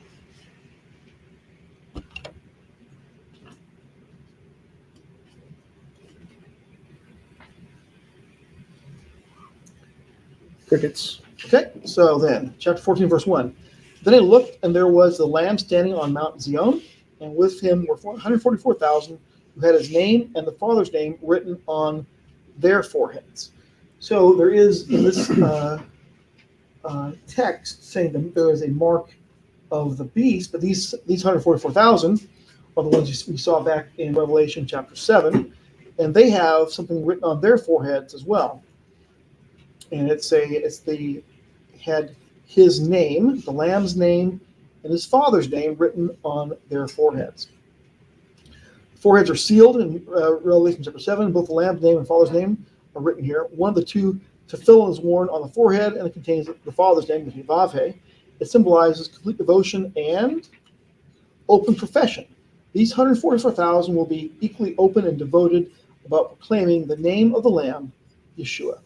Crickets. Okay, so then, chapter 14, verse 1. Then I looked, and there was the Lamb standing on Mount Zion, and with him were 144,000 who had his name and the Father's name written on their foreheads. So there is in this text saying that there is a mark of the beast, but these 144,000 are the ones we saw back in Revelation chapter 7, and they have something written on their foreheads as well. And had his name, the Lamb's name, and his Father's name written on their foreheads. Foreheads are sealed in Revelation chapter 7. Both the Lamb's name and Father's name are written here. One of the two tefillin is worn on the forehead, and it contains the Father's name, the Vavhe. It symbolizes complete devotion and open profession. These 144,000 will be equally open and devoted about proclaiming the name of the Lamb Yeshua.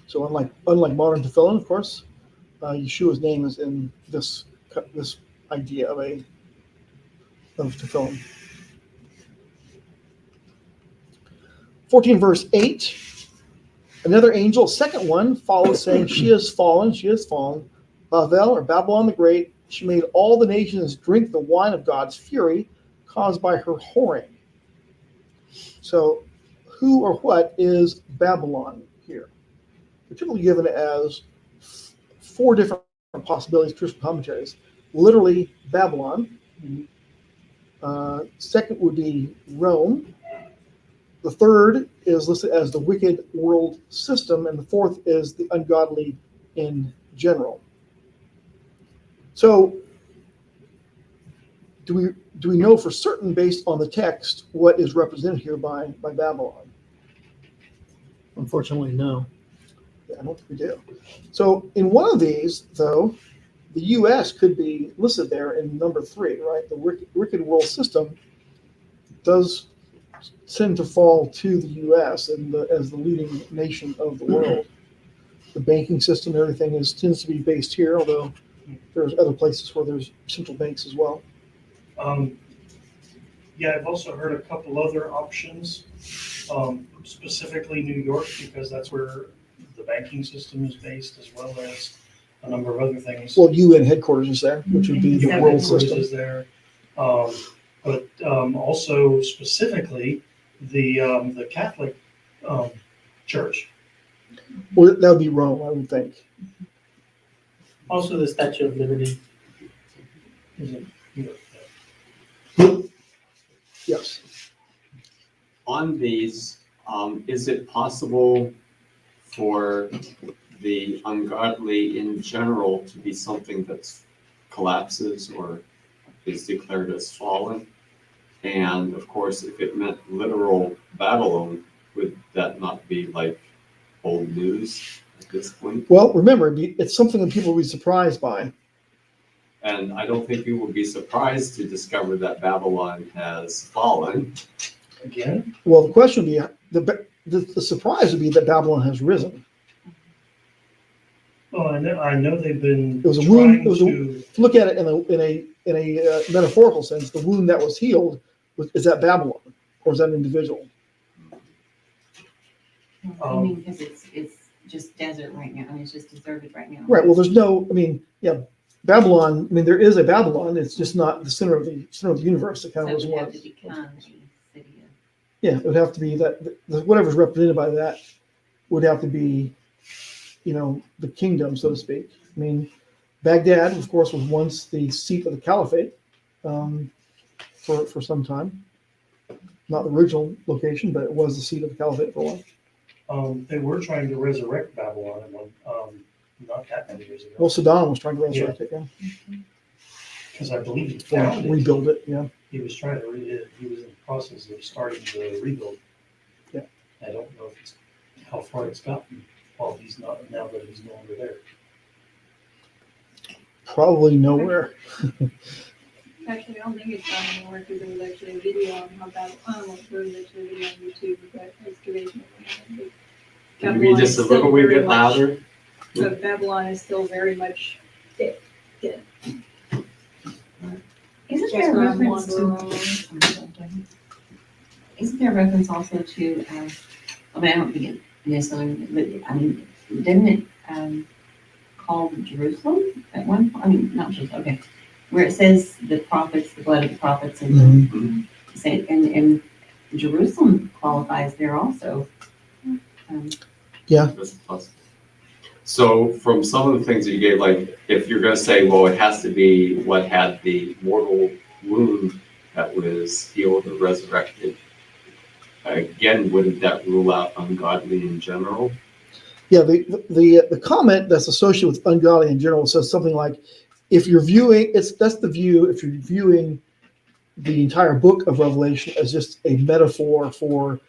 So unlike modern tefillin, of course, Yeshua's name is in this idea of tefillin. 14 verse 8. Another angel, second one, follows saying, she has fallen, Babel, or Babylon the Great. She made all the nations drink the wine of God's fury caused by her whoring. So who or what is Babylon here? They're typically given as 4 different possibilities, Christian commentaries. Literally Babylon. Second would be Rome. The third is listed as the wicked world system, and the fourth is the ungodly in general. So, do we know for certain, based on the text, what is represented here by Babylon? Unfortunately, no. Yeah, I don't think we do. So, in one of these, though, the U.S. could be listed there in number 3, right? The wicked world system does tend to fall to the U.S. as the leading nation of the world. The banking system, everything tends to be based here, although there's other places where there's central banks as well. Yeah, I've also heard a couple other options, specifically New York, because that's where the banking system is based, as well as a number of other things. Well, UN headquarters is there, which would be the UN world headquarters system. is there, but also specifically the Catholic Church. Well, that would be Rome, I would think. Also, the Statue of Liberty. Is it, you know, Yes. On these, is it possible for the ungodly in general to be something that collapses or is declared as fallen? And of course, if it meant literal Babylon, would that not be like old news at this point? Well, remember, it's something that people will be surprised by. And I don't think you would be surprised to discover that Babylon has fallen. Again? Well, the question would be, the surprise would be that Babylon has risen. Well, I know they've been It was a wound. trying to. Look at it in a metaphorical sense. The wound that was healed is that Babylon, or is that an individual? I mean, because it's just desert right now. I mean, it's just deserted right now. Right. Well, there's no. I mean, yeah, Babylon. I mean, there is a Babylon. It's just not the center of the universe. It kind So of it was would have once. to become a city of. Yeah, it would have to be that whatever's represented by that would have to be, the kingdom, so to speak. I mean, Baghdad, of course, was once the seat of the caliphate for some time. Not the original location, but it was the seat of the caliphate for a while. They were trying to resurrect Babylon not that many years ago. Well, Saddam was trying to resurrect it, yeah. Because I believe he Or found it. rebuild it, yeah. He was trying to he was in the process of starting to rebuild. Yeah. I don't know how far it's gotten while he's not, now that he's no longer there. Probably nowhere. Actually, I don't think it's gone anymore because there was actually a video on how there was actually a video on YouTube about excavation. Can you read this a little wee bit louder? So Babylon is still very much dead. Isn't there a reference also to, I mean, I don't think it necessarily, but I mean, didn't it call Jerusalem at one point? I mean, not Jerusalem, okay. Where it says the prophets, the blood of the prophets, and and Jerusalem qualifies there also. Yeah. That's possible. So from some of the things that you gave, like if you're going to say, well, it has to be what had the mortal wound that was healed or resurrected, again, wouldn't that rule out ungodly in general? Yeah, the comment that's associated with ungodly in general says something like, if you're viewing, that's the view, if you're viewing the entire book of Revelation as just a metaphor for,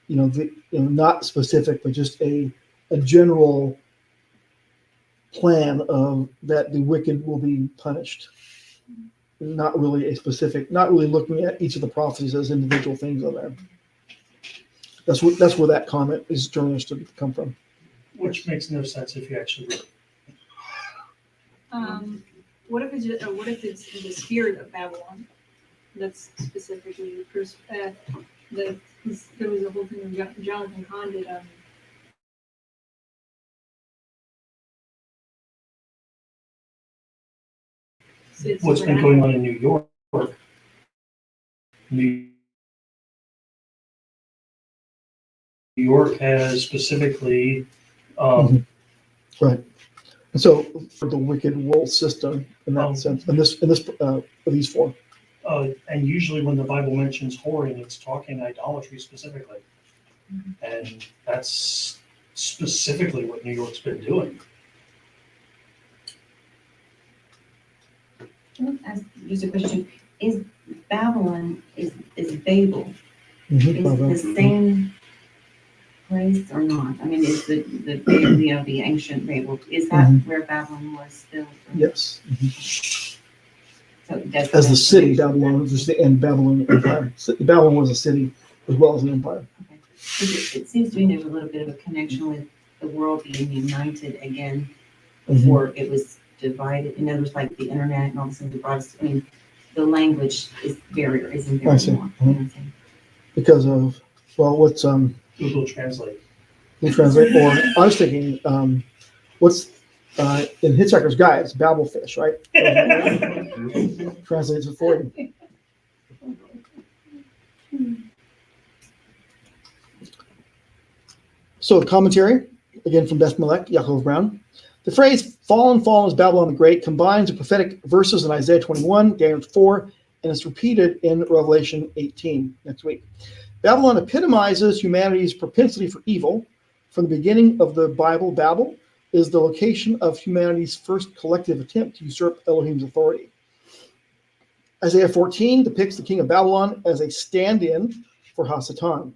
not specific, but just a general plan of that the wicked will be punished. Not really a specific, not really looking at each of the prophecies as individual things on there. That's where that comment is generally understood to come from. Which makes no sense if you actually read it. What if it's the spirit of Babylon? That's specifically there was a whole thing of Jonathan Kahn did. What's been going on in New York? New York has specifically, Right. And so for the wicked world system in that sense, in this these four. and usually when the Bible mentions whoring, it's talking idolatry specifically. And that's specifically what New York's been doing. Just a question, is Babylon, is Babel, Mhm. is the same place or not? I mean, is the Babel, the ancient Babel, is that where Babylon was built? Yes. So that's As the city, Babylon was the and Babylon Empire. Babylon was a city as well as an empire. Okay. 'Cause it seems to me there's a little bit of a connection with the world being united again before it was divided. In other words, like the internet and all this, and I mean, the language is barrier isn't there I see. anymore. You know what I'm saying? Because of what's Google Translate. we translate or I was thinking what's in Hitchhiker's Guide, it's Babelfish, right? Translates it for you. So the commentary, again from Beth Melech, Yaakov Brown. The phrase fallen is Babylon the Great combines the prophetic verses in Isaiah 21, Daniel 4, and it's repeated in Revelation 18 next week. Babylon epitomizes humanity's propensity for evil. From the beginning of the Bible, Babel is the location of humanity's first collective attempt to usurp Elohim's authority. Isaiah 14 depicts the king of Babylon as a stand-in for Hasatan.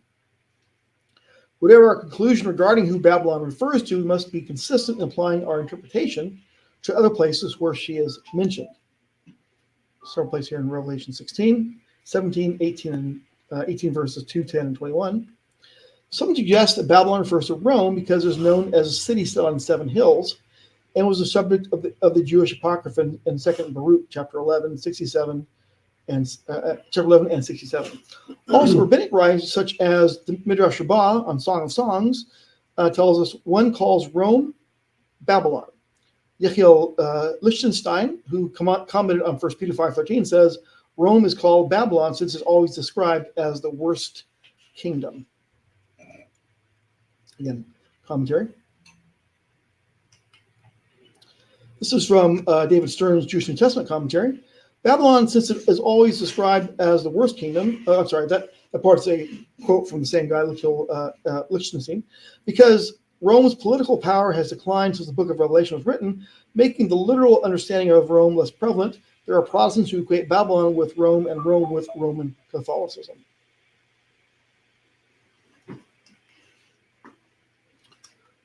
Whatever our conclusion regarding who Babylon refers to, we must be consistent in applying our interpretation to other places where she is mentioned. Several places here in Revelation 16, 17, 18, and 18 verses 2, 10, and 21. Some suggest that Babylon refers to Rome because it is known as a city set on 7 hills and was the subject of the Jewish Apocrypha in 2nd Baruch, chapter 11, 67, and chapter 11 and 67. Also, rabbinic writings such as the Midrash Rabbah on Song of Songs tells us one calls Rome Babylon. Yechiel Lichtenstein, who commented on 1 Peter 5:13, says Rome is called Babylon since it's always described as the worst kingdom. Again, commentary. This is from David Stern's Jewish New Testament commentary. Babylon, since it is always described as the worst kingdom, that part's a quote from the same guy, Lichtenstein, because Rome's political power has declined since the book of Revelation was written, making the literal understanding of Rome less prevalent. There are Protestants who equate Babylon with Rome and Rome with Roman Catholicism.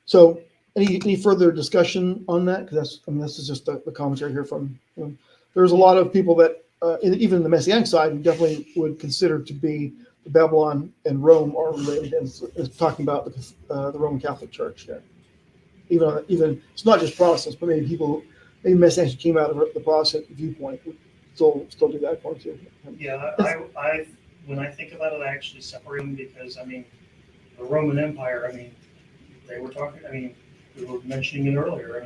So, any further discussion on that? Because this is just the commentary here from. There's a lot of people that, even the Messianic side, who definitely would consider to be Babylon and Rome are related, and it's talking about the Roman Catholic Church there. Even it's not just Protestants, but maybe Messianics who came out of the Protestant viewpoint would still do that point too. Yeah, I when I think about it, I actually separate them because the Roman Empire. They were talking. We were mentioning it earlier.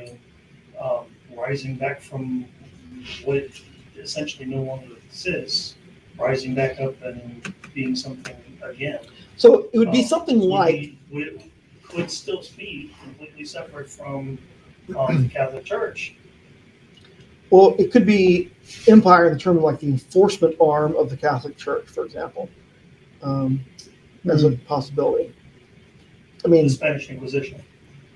Rising back from what it essentially no longer exists, rising back up and being something again. So it would be something like could still be completely separate from the Catholic Church. Well, it could be empire in the term of like the enforcement arm of the Catholic Church, for example, as a possibility. The Spanish Inquisition.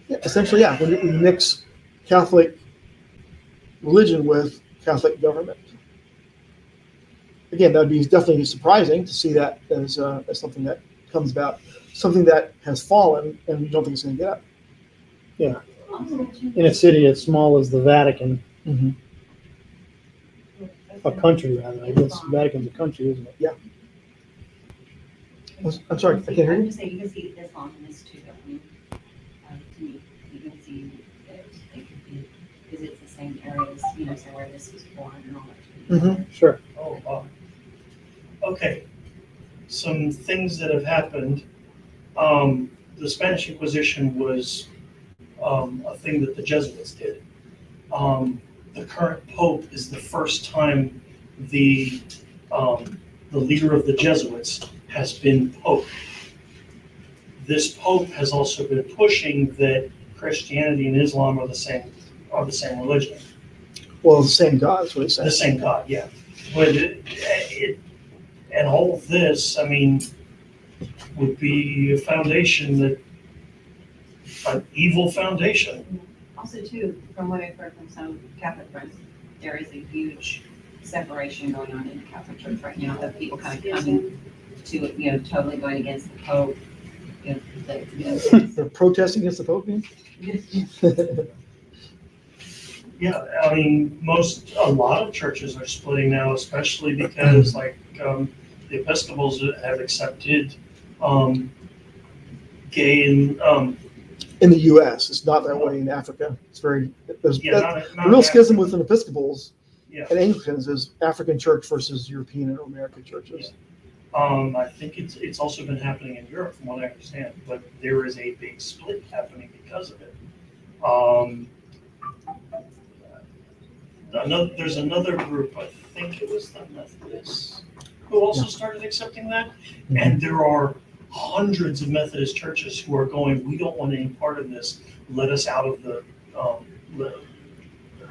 Yeah, essentially, yeah. When you mix Catholic religion with Catholic government. Again, that would be definitely surprising to see that as something that comes about, something that has fallen and we don't think it's going to get up. Yeah. In a city as small as the Vatican, a country rather, I guess Vatican's a country, isn't it? Yeah. I'm sorry, I can't hear I'm you. just saying, you can see Islam in this too. I mean, to me, you can see that they could be, because it's the same areas, you know, so where this was born and all that. Mhm. Sure. Oh, wow. Okay, some things that have happened. The Spanish Inquisition was a thing that the Jesuits did. The current pope is the first time the leader of the Jesuits has been pope. This pope has also been pushing that Christianity and Islam are the same religion, Well, the same God is what he the said. same God. Yeah, but and all of this, I mean, would be a foundation that an evil foundation. Also too, from what I've heard from some Catholic friends, there is a huge separation going on in the Catholic Church right now, of people kind of coming to, you know, totally going against the Pope. You know, They're protesting against the Pope, man? Yeah, I mean, a lot of churches are splitting now, especially because like the Episcopals have accepted gay and In the U.S., it's not that way in Africa. It's very, there's, yeah, that, not the real schism African. within Episcopals Yeah. and Anglicans is African church versus European and American churches. I think it's also been happening in Europe, from what I understand, but there is a big split happening because of it. There's another group, I think it was the Methodists, who also started accepting that, and there are hundreds of Methodist churches who are going, we don't want any part of this. Let us out of the.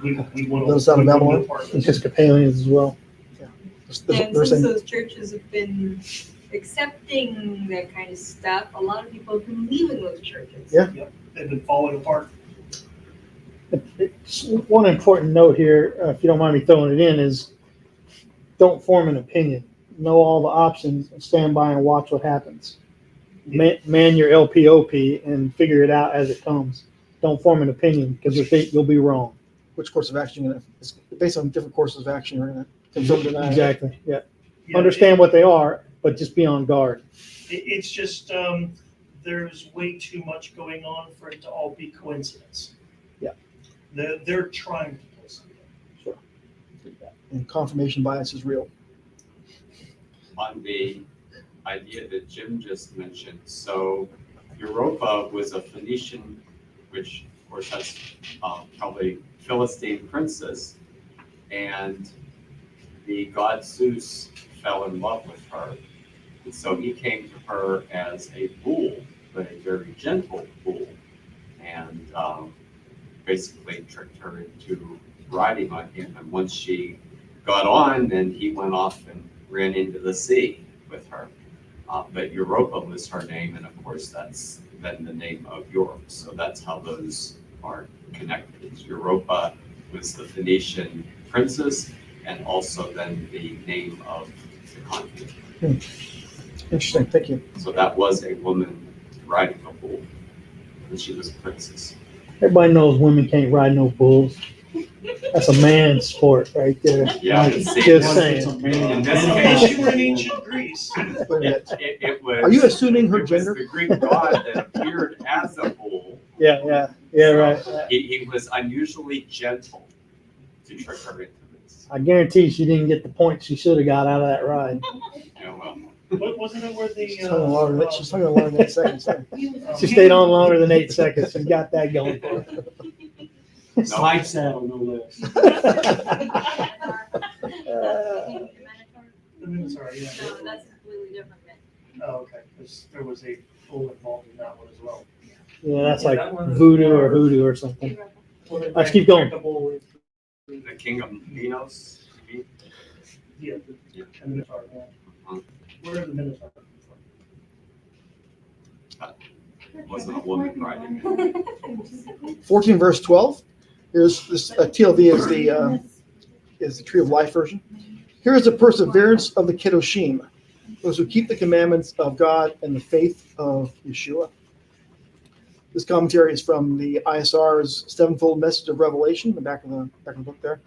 We want Let us out of Babylon. part of this. Episcopalians as well. And They're since saying, those churches have been accepting that kind of stuff, a lot of people have been leaving those churches. Yeah. They've been falling apart. One important note here, if you don't mind me throwing it in, is don't form an opinion. Know all the options and stand by and watch what happens. Man your LPOP and figure it out as it comes. Don't form an opinion because you'll be wrong. which course of action you're gonna, it's based on different courses of action you're gonna confirm or deny. Exactly. Yeah. Yeah, Understand what they are, but just be on guard. It's just there's way too much going on for it to all be coincidence. Yeah. They're trying to pull something. And confirmation bias is real. On the idea that Jim just mentioned, so Europa was a Phoenician, which of course has probably Philistine princess, and the god Zeus fell in love with her. And so he came to her as a bull, but a very gentle bull, and basically tricked her into riding on him. And once she got on, then he went off and ran into the sea with her. But Europa was her name, and of course that's then the name of Europe. So that's how those are connected. Europa was the Phoenician princess, and also then the name of the continent. Interesting, thank you. So that was a woman riding a bull, and she was a princess. Everybody knows women can't ride no bulls. That's a man's sport right there. Yeah, Just saying. In this Unless case, you were in ancient Greece. Wait a minute. it was. Are you assuming her it was gender? the Greek god that appeared as a bull. Yeah, right. He was unusually gentle to trick her into this. I guarantee she didn't get the points she should have got out of that ride. You know, Wasn't it where the She's talking longer than, she's talking longer than 8 seconds. Sorry. She stayed on longer than 8 seconds. She got that going for her. Slide saddle, no less. The Minotaur, yeah. No, that's completely different. Oh, okay, because there was a bull involved in that one as well. Yeah, that's Yeah, like that one is voodoo or more- hoodoo or something. Well, then Let's keep going. the king of Minos. Yeah, the Minotaur, yeah. Where are the Minotaur from? Wasn't a woman riding. 14 verse 12. Here's this TLV is the Tree of Life version. Here is the perseverance of the Kedoshim, those who keep the commandments of God and the faith of Yeshua. This commentary is from the ISR's Sevenfold Message of Revelation, the back of the book there.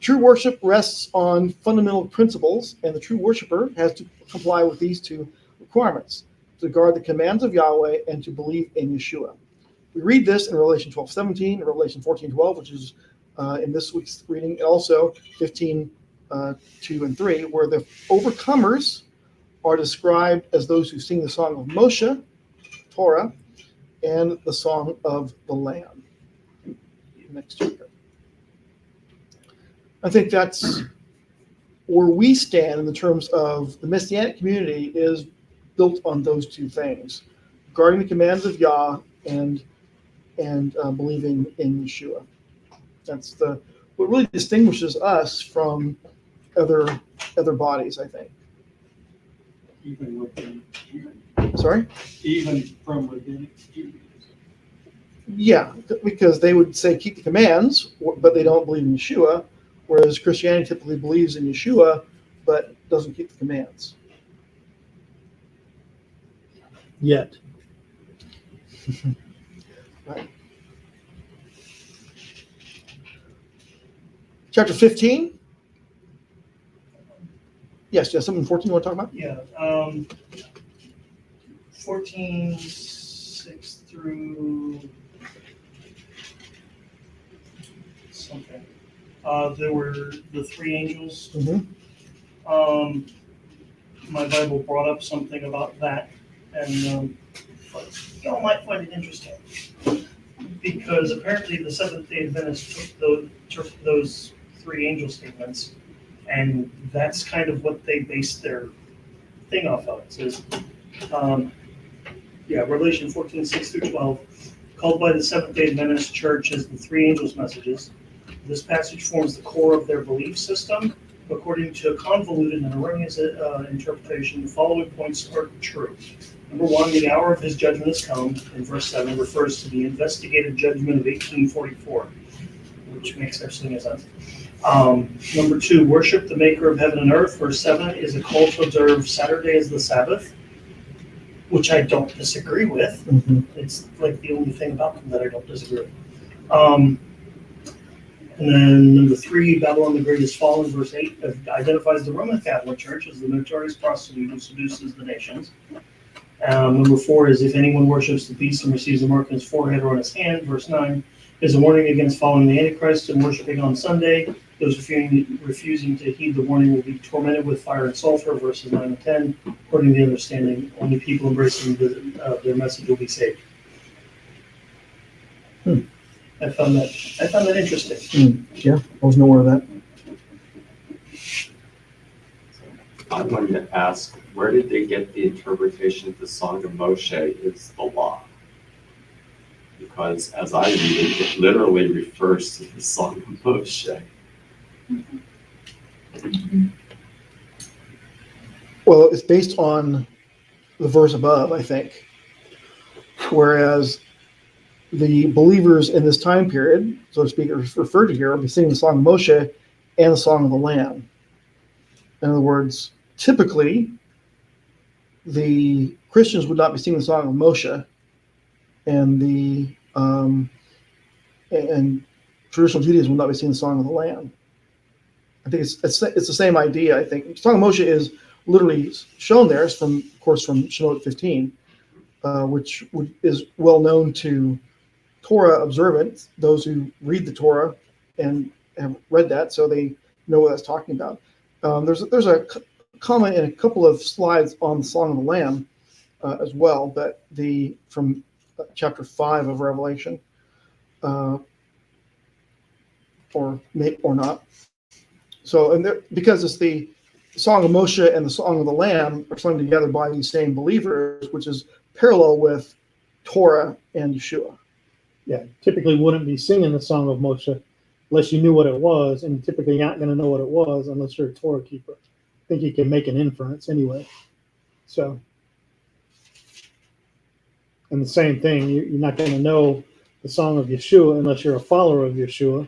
True worship rests on fundamental principles, and the true worshiper has to comply with these two requirements. to guard the commands of Yahweh, and to believe in Yeshua. We read this in Revelation 12:17, Revelation 14:12, which is in this week's reading, and also 15:2 and 3, where the overcomers are described as those who sing the song of Moshe, Torah, and the song of the Lamb. Next year. I think that's where we stand in the terms of the Messianic community is built on those two things: guarding the commands of Yah and believing in Yeshua. That's what really distinguishes us from other bodies, I think. Even within, Sorry? even from within Judaism. Yeah, because they would say keep the commands, but they don't believe in Yeshua, whereas Christianity typically believes in Yeshua, but doesn't keep the commands. Yet. Right. Chapter 15. Yes, something 14 you want to talk about? Yeah, 14:6 through something. There were the three angels. Mm-hmm. My Bible brought up something about that, and y'all might find it interesting. Because apparently the Seventh-day Adventists took those three angel statements, and that's kind of what they based their thing off of. It says, Revelation 14:6 through 12, called by the Seventh-day Adventist Church as the three angels' messages. This passage forms the core of their belief system. According to a convoluted and erroneous interpretation, the following points are true. Number one, the hour of his judgment has come, in verse 7, refers to the investigative judgment of 1844, which makes absolutely no sense. Number two, worship the maker of heaven and earth, verse 7, is a call to observe Saturday as the Sabbath, which I don't disagree with. Mm-hmm. It's like the only thing about them that I don't disagree with. And then number three, Babylon the Great is fallen, verse 8, identifies the Roman Catholic Church as the notorious prostitute who seduces the nations. Number four is if anyone worships the beast and receives a mark on his forehead or on his hand, verse 9, is a warning against following the Antichrist and worshiping on Sunday. Those refusing to heed the warning will be tormented with fire and sulfur, verses 9 and 10. According to the understanding, only people embracing their message will be saved. I found that interesting. Yeah, I was nowhere of that. I wanted to ask, where did they get the interpretation of the Song of Moshe is the law? Because as I read it, it literally refers to the Song of Moshe. Well, it's based on the verse above, I think. Whereas the believers in this time period, so to speak, are referred to here, are singing the Song of Moshe and the Song of the Lamb. In other words, typically, the Christians would not be singing the Song of Moshe, and the and traditional Judaism would not be singing the Song of the Lamb. I think it's the same idea. I think the Song of Moshe is literally shown there. It's from, of course, from Shemot 15, which is well known to Torah observant, those who read the Torah and have read that, so they know what that's talking about. There's a comment in a couple of slides on the Song of the Lamb as well, but from chapter 5 of Revelation, or not. So, and because it's the Song of Moshe and the Song of the Lamb are sung together by these same believers, which is parallel with Torah and Yeshua. Yeah, typically wouldn't be singing the Song of Moshe unless you knew what it was, and typically not going to know what it was unless you're a Torah keeper. I think you can make an inference anyway. So, and the same thing, you're not going to know the Song of Yeshua unless you're a follower of Yeshua.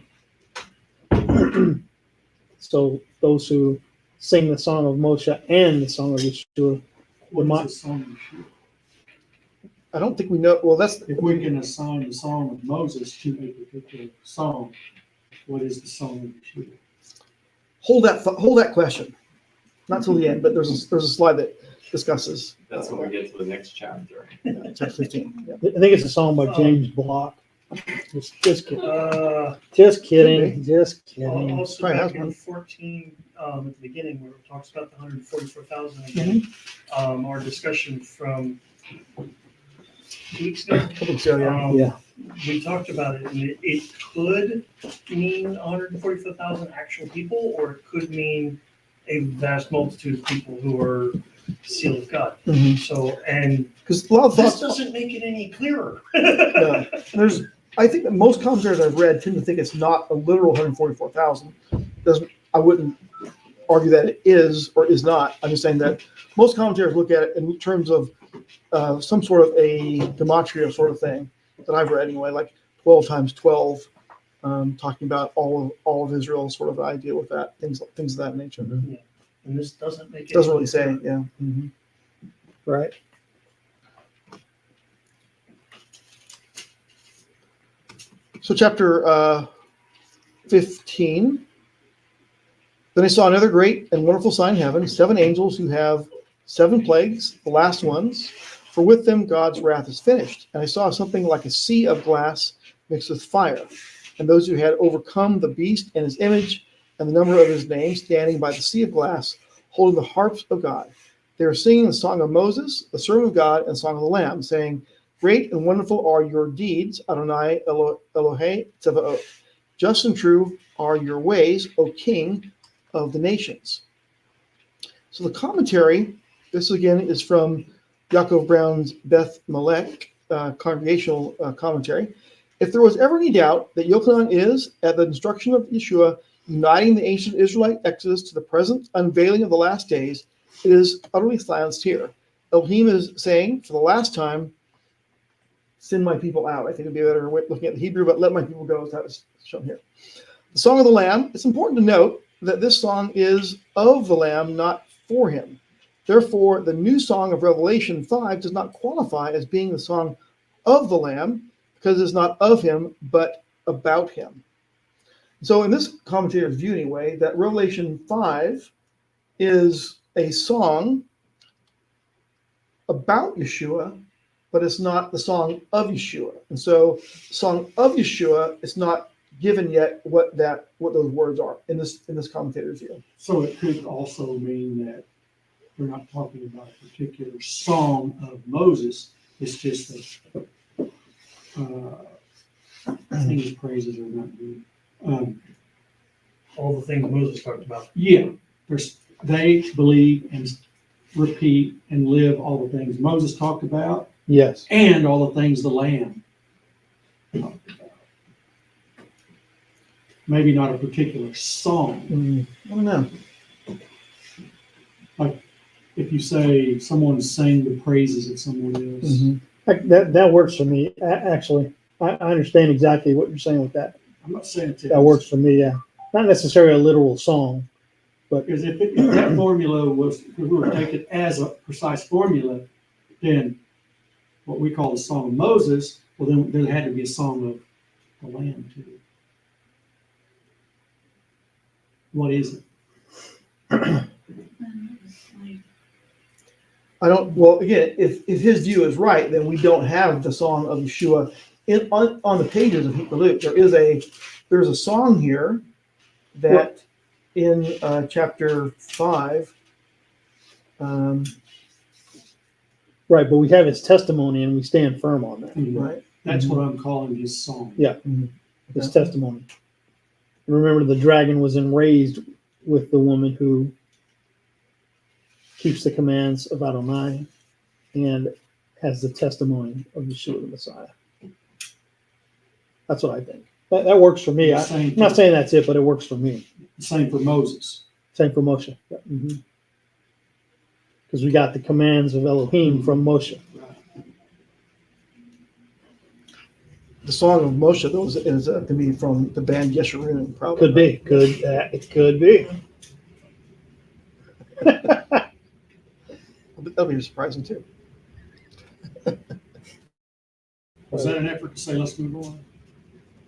So those who sing the Song of Moshe and the Song of Yeshua, What is the Song of Yeshua? I don't think we know. Well, that's If we can assign the Song of Moses to a particular song, what is the Song of Yeshua? hold that question. Not till the end, but there's a slide that discusses. That's when we get to the next chapter. Chapter 15. Yeah. I think it's a song by James Block. Just kidding. Uh, Just kidding. Just kidding. Also Probably back has one. in 14, at the beginning, where it talks about the 144,000 again, our discussion from 2 weeks ago. Couple weeks ago, yeah. Yeah. We talked about it, and it could mean 144,000 actual people, or it could mean a vast multitude of people who are sealed of God. Mhm. So, and Because a lot of this thoughts. doesn't make it any clearer. Yeah. I think that most commentators I've read tend to think it's not a literal 144,000. I wouldn't argue that it is or is not. I'm just saying that most commentators look at it in terms of some sort of a gematria sort of thing that I've read anyway, like 12 times 12, talking about all of Israel, sort of idea with that, things of that nature. And this doesn't make it. Doesn't really say, yeah. Mhm. Right. So chapter 15. Then I saw another great and wonderful sign in heaven, 7 angels who have 7 plagues, the last ones, for with them God's wrath is finished. And I saw something like a sea of glass mixed with fire, and those who had overcome the beast and his image and the number of his name standing by the sea of glass, holding the harps of God. They were singing the song of Moses, the servant of God, and the song of the Lamb, saying, Great and wonderful are your deeds, Adonai Elohei Tzevaot. Just and true are your ways, O King of the nations. So the commentary, this again is from Yaakov Brown's Beth Melech congregational commentary. If there was ever any doubt that Yochanan is, at the instruction of Yeshua, uniting the ancient Israelite exodus to the present unveiling of the last days, it is utterly silenced here. Elohim is saying, for the last time, send my people out. I think it'd be a better way of looking at the Hebrew, but let my people go, as that is shown here. The Song of the Lamb, it's important to note that this song is of the Lamb, not for him. Therefore, the new song of Revelation 5 does not qualify as being the song of the Lamb, because it's not of him, but about him. So in this commentator's view anyway, that Revelation 5 is a song about Yeshua, but it's not the song of Yeshua. And so the song of Yeshua is not given yet what those words are in this commentator's view. So it could also mean that we're not talking about a particular song of Moses. It's just that things praises are not good. All the things Moses talked about. Yeah, they believe and repeat and live all the things Moses talked about Yes. and all the things the Lamb talked about. Maybe not a particular song. I don't know. If you say someone sang the praises of someone else, That works for me. Actually, I understand exactly what you're saying with that. I'm not saying it That works for me. Yeah, not necessarily a literal song, but Because if that formula was, if we were to take it as a precise formula, then what we call the Song of Moses, well, then there had to be a Song of the Lamb too. What is it? Well, again, if his view is right, then we don't have the song of Yeshua on the pages of Hitgalut. There's a song here that in chapter 5. right. But we have his testimony, and we stand firm on that. Right. That's what I'm calling his song. Yeah, his testimony. And remember, the dragon was enraged with the woman who keeps the commands of Adonai and has the testimony of Yeshua the Messiah. That's what I think. That works for me. I'm not saying that's it, but it works for me. Same for Moses. Same for Moshe. Because we got the commands of Elohim from Moshe. The song of Moshe is to be from the band Yeshurun, probably. Could be. It could be. That'll be surprising too. Was that an effort to say, let's move on?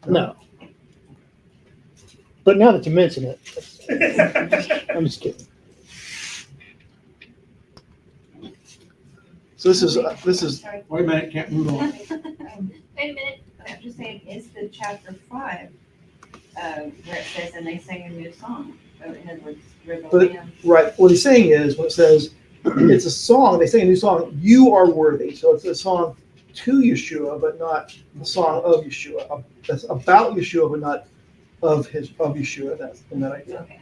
No. But now that you mention it, I'm just kidding. So this is Sorry. Wait a minute, can't move on. Wait a minute. I'm just saying, is the chapter 5, where it says, and they sang a new song? So in other words, we're the But- Lamb. right. What he's saying is when it says it's a song, they sing a new song. You are worthy. So it's a song to Yeshua, but not the song of Yeshua. That's about Yeshua, but not of Yeshua. That's in that idea. Okay.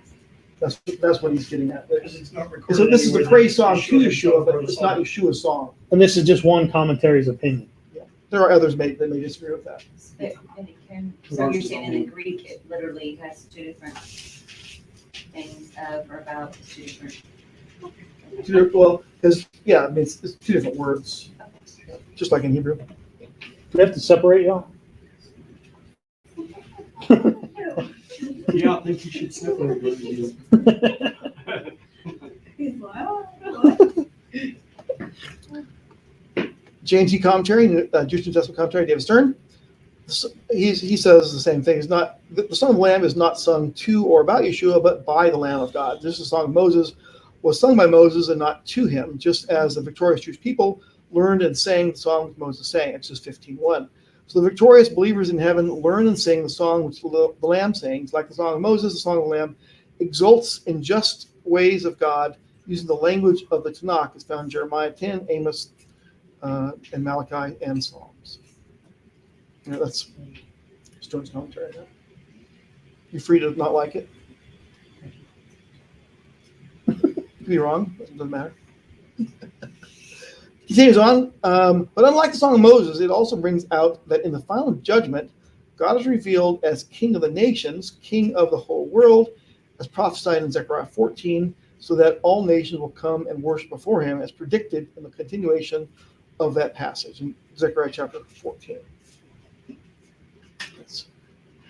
That's what he's getting at. Because it's not recorded. So this is a anywhere praise that song to himself Yeshua, but wrote a it's not song. Yeshua's song. And this is just one commentary's opinion. There are others that may disagree with that. So you're saying in the Greek, it literally has two different things of or about, it's two different. Well, because I mean, it's two different words, just like in Hebrew. Do we have to separate y'all? Yeah, I think you should separate those two. He's like, oh, what? J&T commentary, Jewish New Testament commentary, David Stern. He says the same thing. It's not the song of the Lamb is not sung to or about Yeshua, but by the Lamb of God. This is the song of Moses was sung by Moses and not to him, just as the victorious Jewish people learned and sang the song which Moses sang, Exodus 15:1. So the victorious believers in heaven learn and sing the song which the Lamb sings, like the song of Moses. The song of the Lamb exalts in just ways of God, using the language of the Tanakh, is found in Jeremiah 10, Amos, and Malachi and Psalms. That's Stone's commentary. You're free to not like it. You can be wrong, it doesn't matter. Continues on, but unlike the Song of Moses, it also brings out that in the final judgment, God is revealed as King of the nations, King of the whole world, as prophesied in Zechariah 14, so that all nations will come and worship before him, as predicted in the continuation of that passage in Zechariah chapter 14. That's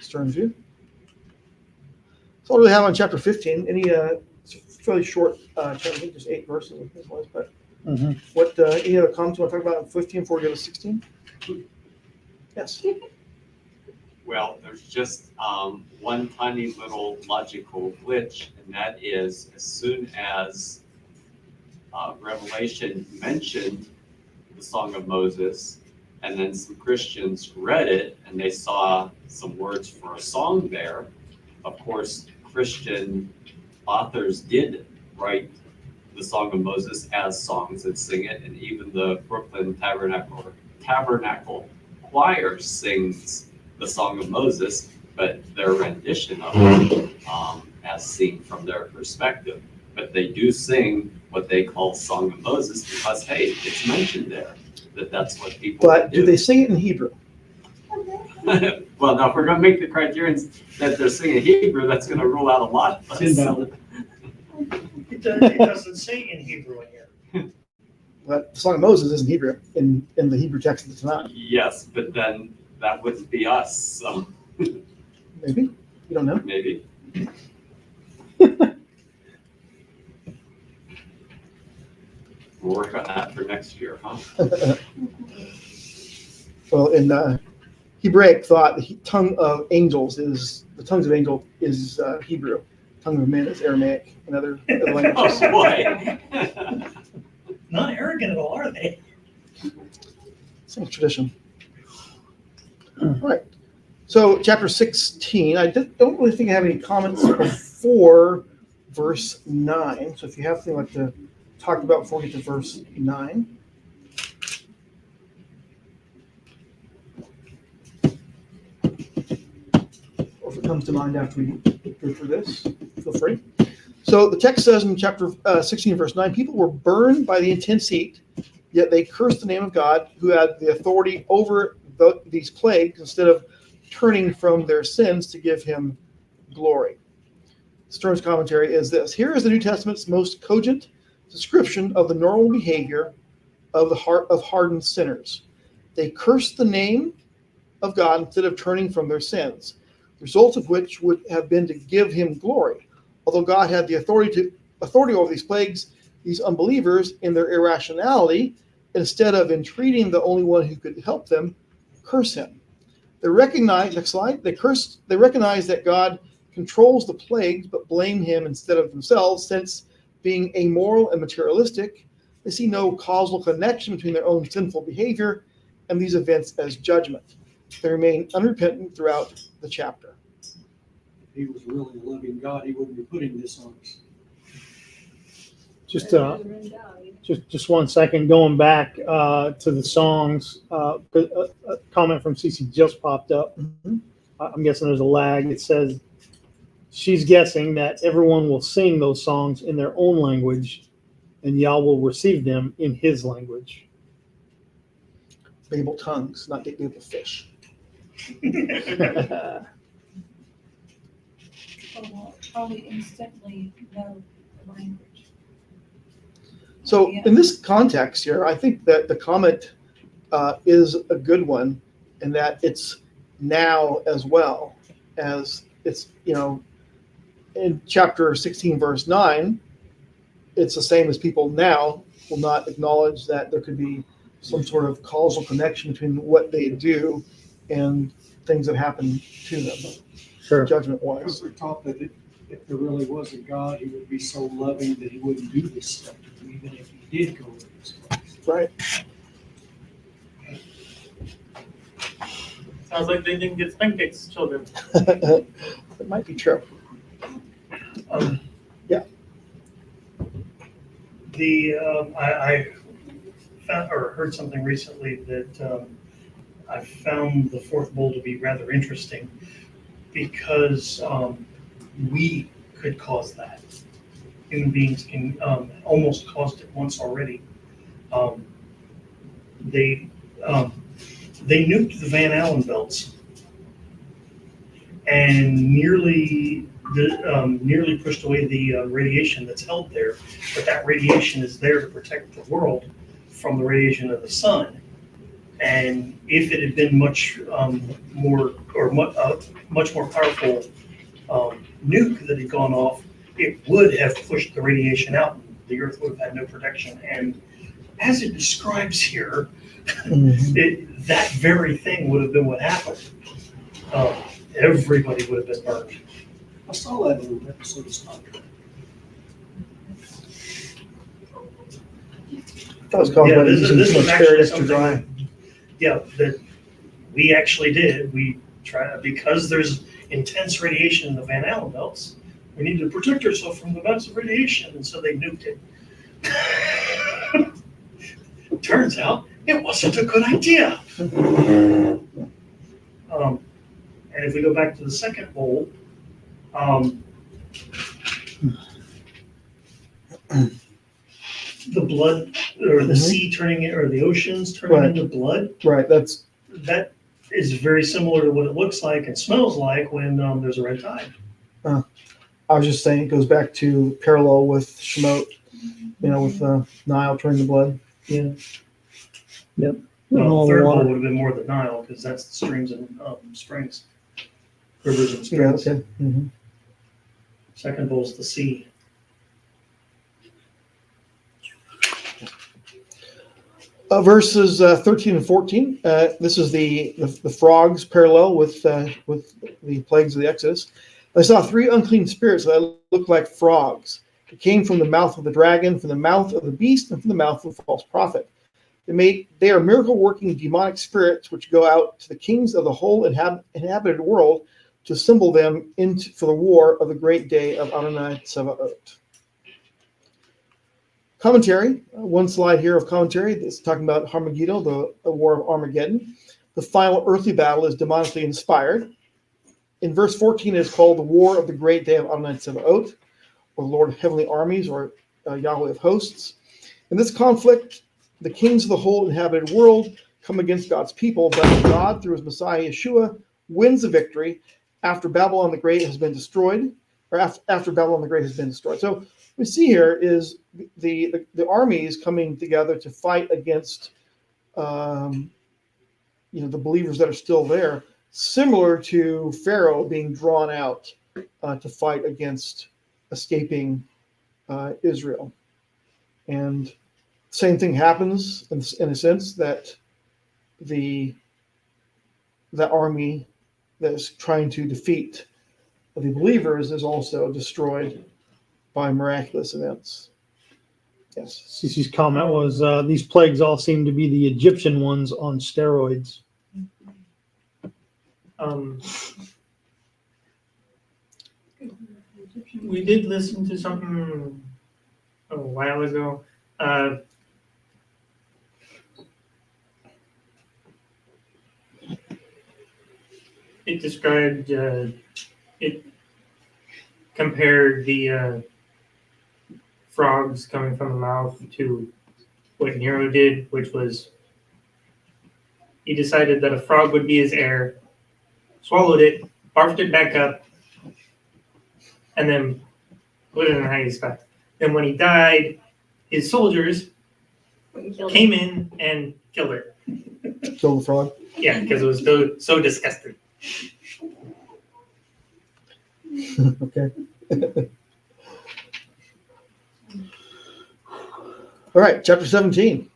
Stern's view. That's all we have on chapter 15. It's a fairly short chapter, I think just 8 verses, I think it was, but Mhm. what, any other comments you want to talk about in 15 before we go to 16? Yes. Well, there's just one tiny little logical glitch, and that is as soon as Revelation mentioned the Song of Moses, and then some Christians read it and they saw some words for a song there. Of course, Christian authors did write the Song of Moses as songs and sing it, and even the Brooklyn Tabernacle Choir sings the Song of Moses, but their rendition of it as seen from their perspective. But they do sing what they call Song of Moses because, hey, it's mentioned there that that's what people But do they sing it in Hebrew? Well, now if we're going to make the criterion that they're singing Hebrew, that's going to rule out a lot. It's invalid. It doesn't say in Hebrew in here. But the Song of Moses is in Hebrew, in the Hebrew text of the Tanakh. Yes, but then that wouldn't be us, so Maybe. You don't know. maybe. We'll work on that for next year, huh? Well, in Hebraic thought, the tongue of angels is Hebrew. Tongue of men is Aramaic and other languages. Oh, boy. Not arrogant at all, are they? Same tradition. All right. So, chapter 16. I don't really think I have any comments before verse 9. So, if you have something like to talk about before we get to verse 9. Or if it comes to mind after we go through this, feel free. So, the text says in chapter 16, verse 9, people were burned by the intense heat, yet they cursed the name of God, who had the authority over these plagues, instead of turning from their sins to give him glory. Stern's commentary is this: here is the New Testament's most cogent description of the normal behavior of the heart of hardened sinners. They cursed the name of God instead of turning from their sins, the result of which would have been to give him glory. Although God had the authority over these plagues, these unbelievers, in their irrationality, instead of entreating the only one who could help them, curse him. They recognize, next slide, they recognize that God controls the plagues, but blame him instead of themselves, since being amoral and materialistic, They see no causal connection between their own sinful behavior and these events as judgment. They remain unrepentant throughout the chapter. If he was really a loving God, he wouldn't be putting this on us. Just 1 second, going back to the songs. A comment from Cece just popped up. I'm guessing there's a lag. It says she's guessing that everyone will sing those songs in their own language, and Yah will receive them in His language. Babel tongues, not Babel fish. Probably instantly know the language. So in this context here, I think that the comment is a good one in that it's now as well as it's, in chapter 16, verse 9, it's the same as people now will not acknowledge that there could be some sort of causal connection between what they do and things that happen to them, Sure. judgment-wise. We're taught that if there really was a God, he would be so loving that he wouldn't do this stuff to them, even if he did go to this place. Right. Sounds like they didn't get spanked as children. It might be true. Yeah. I found or heard something recently that I found the fourth bowl to be rather interesting because we could cause that. Human beings can almost caused it once already. They nuked the Van Allen belts and nearly pushed away the radiation that's held there. But that radiation is there to protect the world from the radiation of the sun. And if it had been much more powerful nuke that had gone off, it would have pushed the radiation out. The Earth would have had no protection. And as it describes here, that very thing would have been what happened. Everybody would have been burned. I saw that in an episode of Star Trek. That was caused by using this too was much actually paradise to something. dry. Yeah, that we actually did. We tried because there's intense radiation in the Van Allen belts. We need to protect ourselves from the massive radiation, and so they nuked it. Turns out it wasn't a good idea. And if we go back to the second bowl, the blood or the sea turning or the oceans turning Right. into blood. Right. That is very similar to what it looks like and smells like when there's a red tide. I was just saying it goes back to parallel with Shemot, with Nile turning to blood. Yeah. Yep. Well, All the the third bowl water. would have been more the Nile because that's the streams and springs, rivers and Yeah. springs. Okay. Mm-hmm. Second bowl is the sea. Verses 13 and 14. This is the frogs parallel with the plagues of the Exodus. I saw 3 unclean spirits that looked like frogs. It came from the mouth of the dragon, from the mouth of the beast, and from the mouth of the false prophet. They are miracle-working demonic spirits which go out to the kings of the whole inhabited world to assemble them for the war of the great day of Adonai Tsevaot. Commentary, one slide here of commentary. It's talking about Armageddon, the war of Armageddon. The final earthly battle is demonically inspired. In verse 14, it is called the war of the great day of Adonai Tsevaot, or the Lord of heavenly armies, or Yahweh of hosts. In this conflict, the kings of the whole inhabited world come against God's people, but God, through his Messiah Yeshua, wins the victory after Babylon the Great has been destroyed, or after Babylon the Great has been destroyed. So what we see here is the armies coming together to fight against the believers that are still there, similar to Pharaoh being drawn out to fight against escaping Israel. And same thing happens in a sense that that army that is trying to defeat the believers is also destroyed by miraculous events. Yes. Cece's comment was, these plagues all seem to be the Egyptian ones on steroids. We did listen to something a while ago. It described, it compared the frogs coming from the mouth to what Nero did, which was he decided that a frog would be his heir, swallowed it, barfed it back up, and then put it in a hiding spot. Then when he died, his soldiers came in and killed her. Kill the frog. Yeah, because it was so disgusting. Okay. All right, chapter 17.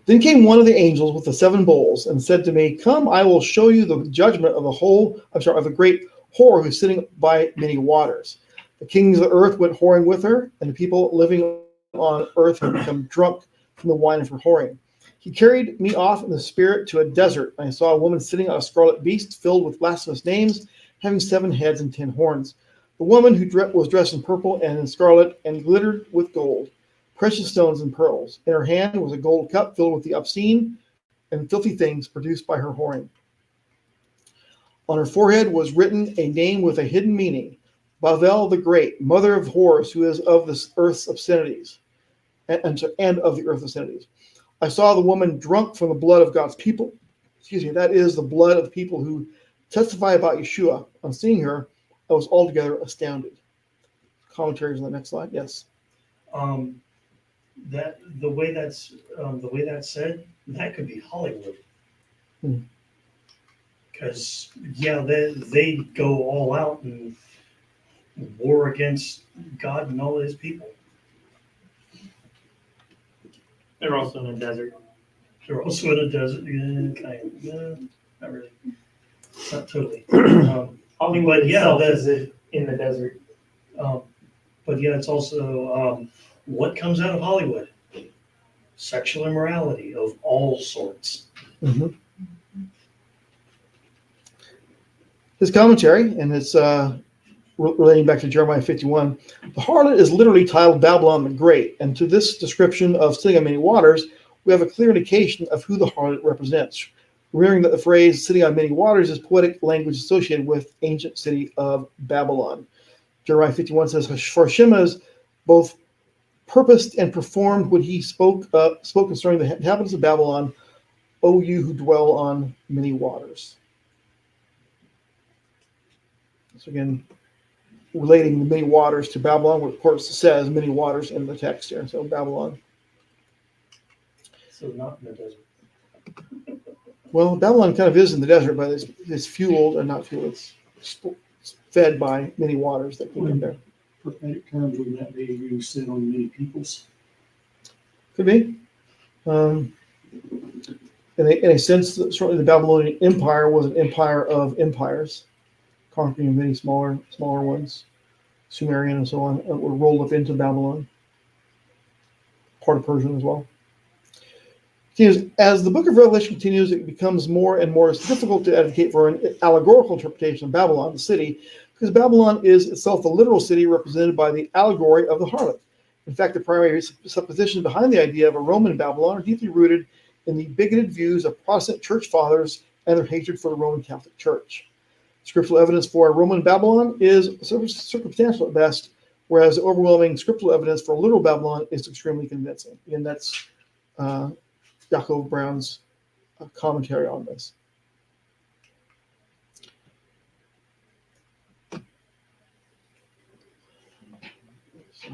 Then came one of the angels with the 7 bowls and said to me, "Come, I will show you the judgment of the great whore who's sitting by many waters. The kings of the earth went whoring with her, and the people living on earth have become drunk from the wine of her whoring. He carried me off in the spirit to a desert, and I saw a woman sitting on a scarlet beast filled with blasphemous names, having 7 heads and 10 horns. The woman who was dressed in purple and in scarlet and glittered with gold, precious stones and pearls. In her hand was a gold cup filled with the obscene and filthy things produced by her whoring. On her forehead was written a name with a hidden meaning, Bavel the Great, mother of whores, who is of the earth's obscenities, and of the earth's obscenities. I saw the woman drunk from the blood of God's people. That is the blood of people who testify about Yeshua. On seeing her, I was altogether astounded." Commentaries on the next slide. Yes. That the way that's said, that could be Hollywood. Because they go all out and war against God and all his people. They're also in a desert. They're also in a desert. Not really. Not totally. Hollywood But yeah, itself that- is in the desert. But yeah, it's also what comes out of Hollywood? Sexual immorality of all sorts. Mm-hmm. His commentary, and it's relating back to Jeremiah 51, the harlot is literally titled Babylon the Great, and to this description of sitting on many waters, we have a clear indication of who the harlot represents, remembering that the phrase sitting on many waters is poetic language associated with ancient city of Babylon. Jeremiah 51 says, "For Hashem has both purposed and performed what he spoke concerning the inhabitants of Babylon, O you who dwell on many waters." So again, relating the many waters to Babylon, where of course it says many waters in the text here. So Babylon. So not in the desert. Well, Babylon kind of is in the desert, but it's fueled, and not fueled, it's fed by many waters that come in there. Prophetic terms, would that be you sit on many peoples? Could be. In a sense, certainly the Babylonian Empire was an empire of empires, conquering many smaller ones, Sumerian and so on, were rolled up into Babylon. Part of Persian as well. As the book of Revelation continues, it becomes more and more difficult to advocate for an allegorical interpretation of Babylon, the city, because Babylon is itself the literal city represented by the allegory of the harlot. In fact, the primary supposition behind the idea of a Roman Babylon are deeply rooted in the bigoted views of Protestant church fathers and their hatred for the Roman Catholic Church. Scriptural evidence for a Roman Babylon is circumstantial at best, whereas the overwhelming scriptural evidence for a literal Babylon is extremely convincing. And that's Yaakov Brown's commentary on this.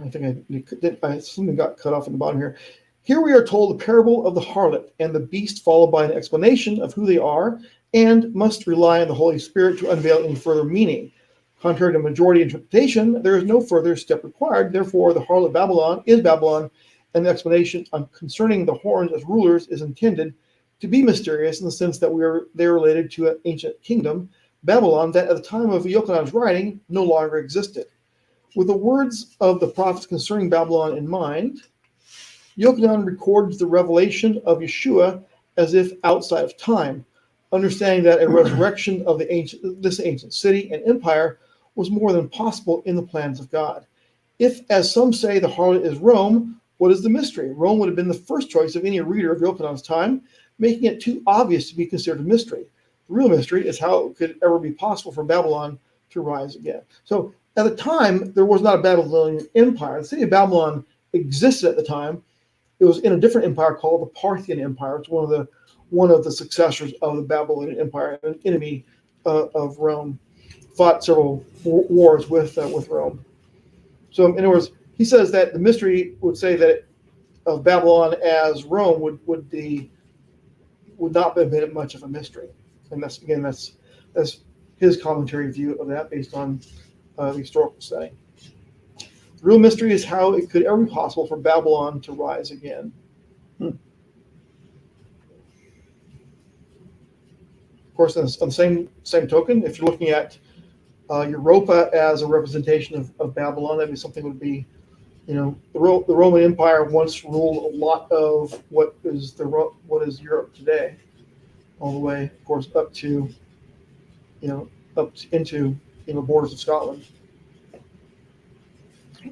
I think something got cut off in the bottom here. Here we are told the parable of the harlot and the beast, followed by an explanation of who they are, and must rely on the Holy Spirit to unveil any further meaning. Contrary to majority interpretation, there is no further step required. Therefore, the harlot Babylon is Babylon, and the explanation concerning the horns as rulers is intended to be mysterious in the sense that they're related to an ancient kingdom, Babylon, that at the time of Yochanan's writing no longer existed. With the words of the prophets concerning Babylon in mind, Yochanan records the revelation of Yeshua as if outside of time, understanding that a resurrection of this ancient city and empire was more than possible in the plans of God. If, as some say, the harlot is Rome, what is the mystery? Rome would have been the first choice of any reader of Yochanan's time, making it too obvious to be considered a mystery. The real mystery is how it could ever be possible for Babylon to rise again. So at the time, there was not a Babylonian empire. The city of Babylon existed at the time. It was in a different empire called the Parthian Empire. It's one of the successors of the Babylonian Empire, an enemy of Rome. Fought several wars with Rome. So in other words, he says that the mystery would say that of Babylon as Rome would not have been much of a mystery, and that's his commentary view of that based on the historical study. The real mystery is how it could ever be possible for Babylon to rise again. Of course, on the same token, if you're looking at Europa as a representation of Babylon, that'd be something that would be, the Roman Empire once ruled a lot of what is Europe today, all the way, of course, up into borders of Scotland.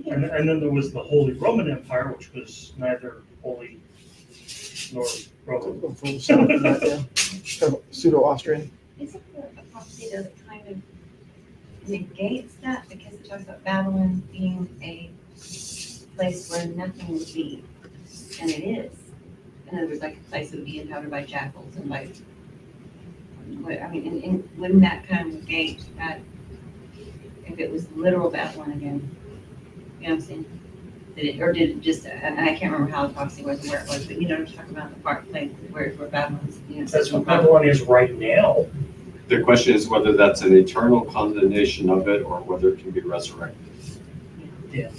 And then there was the Holy Roman Empire, which was neither holy nor Roman. From south of that, kind of pseudo-Austrian. Isn't there a prophecy that kind of negates that because it talks about Babylon being a place where nothing would be, and it is. In other words, like a place that would be inhabited by jackals and by, and wouldn't that kind of negate that if it was literal Babylon again? You know what I'm saying? Did it just, and I can't remember how the prophecy was and where it was, but talk about the part place where Babylon's, That's what Babylon is right now. The question is whether that's an eternal condemnation of it or whether it can be resurrected. Yeah.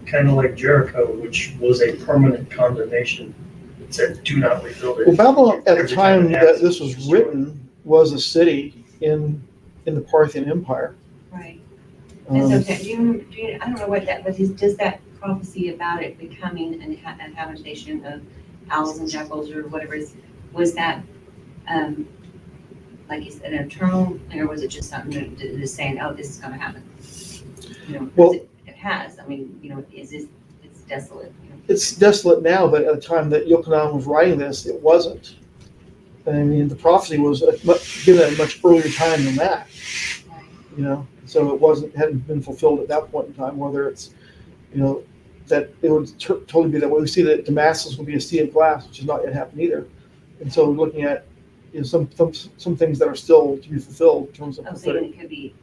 Kind of like Jericho, which was a permanent condemnation. It said, do not rebuild it. Well, Babylon at the Every time it that has, this was it's destroyed. written was a city in the Parthian Empire. Right. And so, Um, do you, I don't know what that was, does that prophecy about it becoming an habitation of owls and jackals or whatever is, was that, like you said, an eternal, or was it just something that is saying, oh, this is gonna happen? Well- It has, it's desolate. It's desolate now, but at the time that Yochanan was writing this, it wasn't. The prophecy was given at a much earlier time than that. So it hadn't been fulfilled at that point in time. Whether it's, that it would totally be that way. We see that Damascus will be a sea of glass, which has not yet happened either. And so we're looking at some things that are still to be fulfilled in terms of Oh, so prophetic. it could be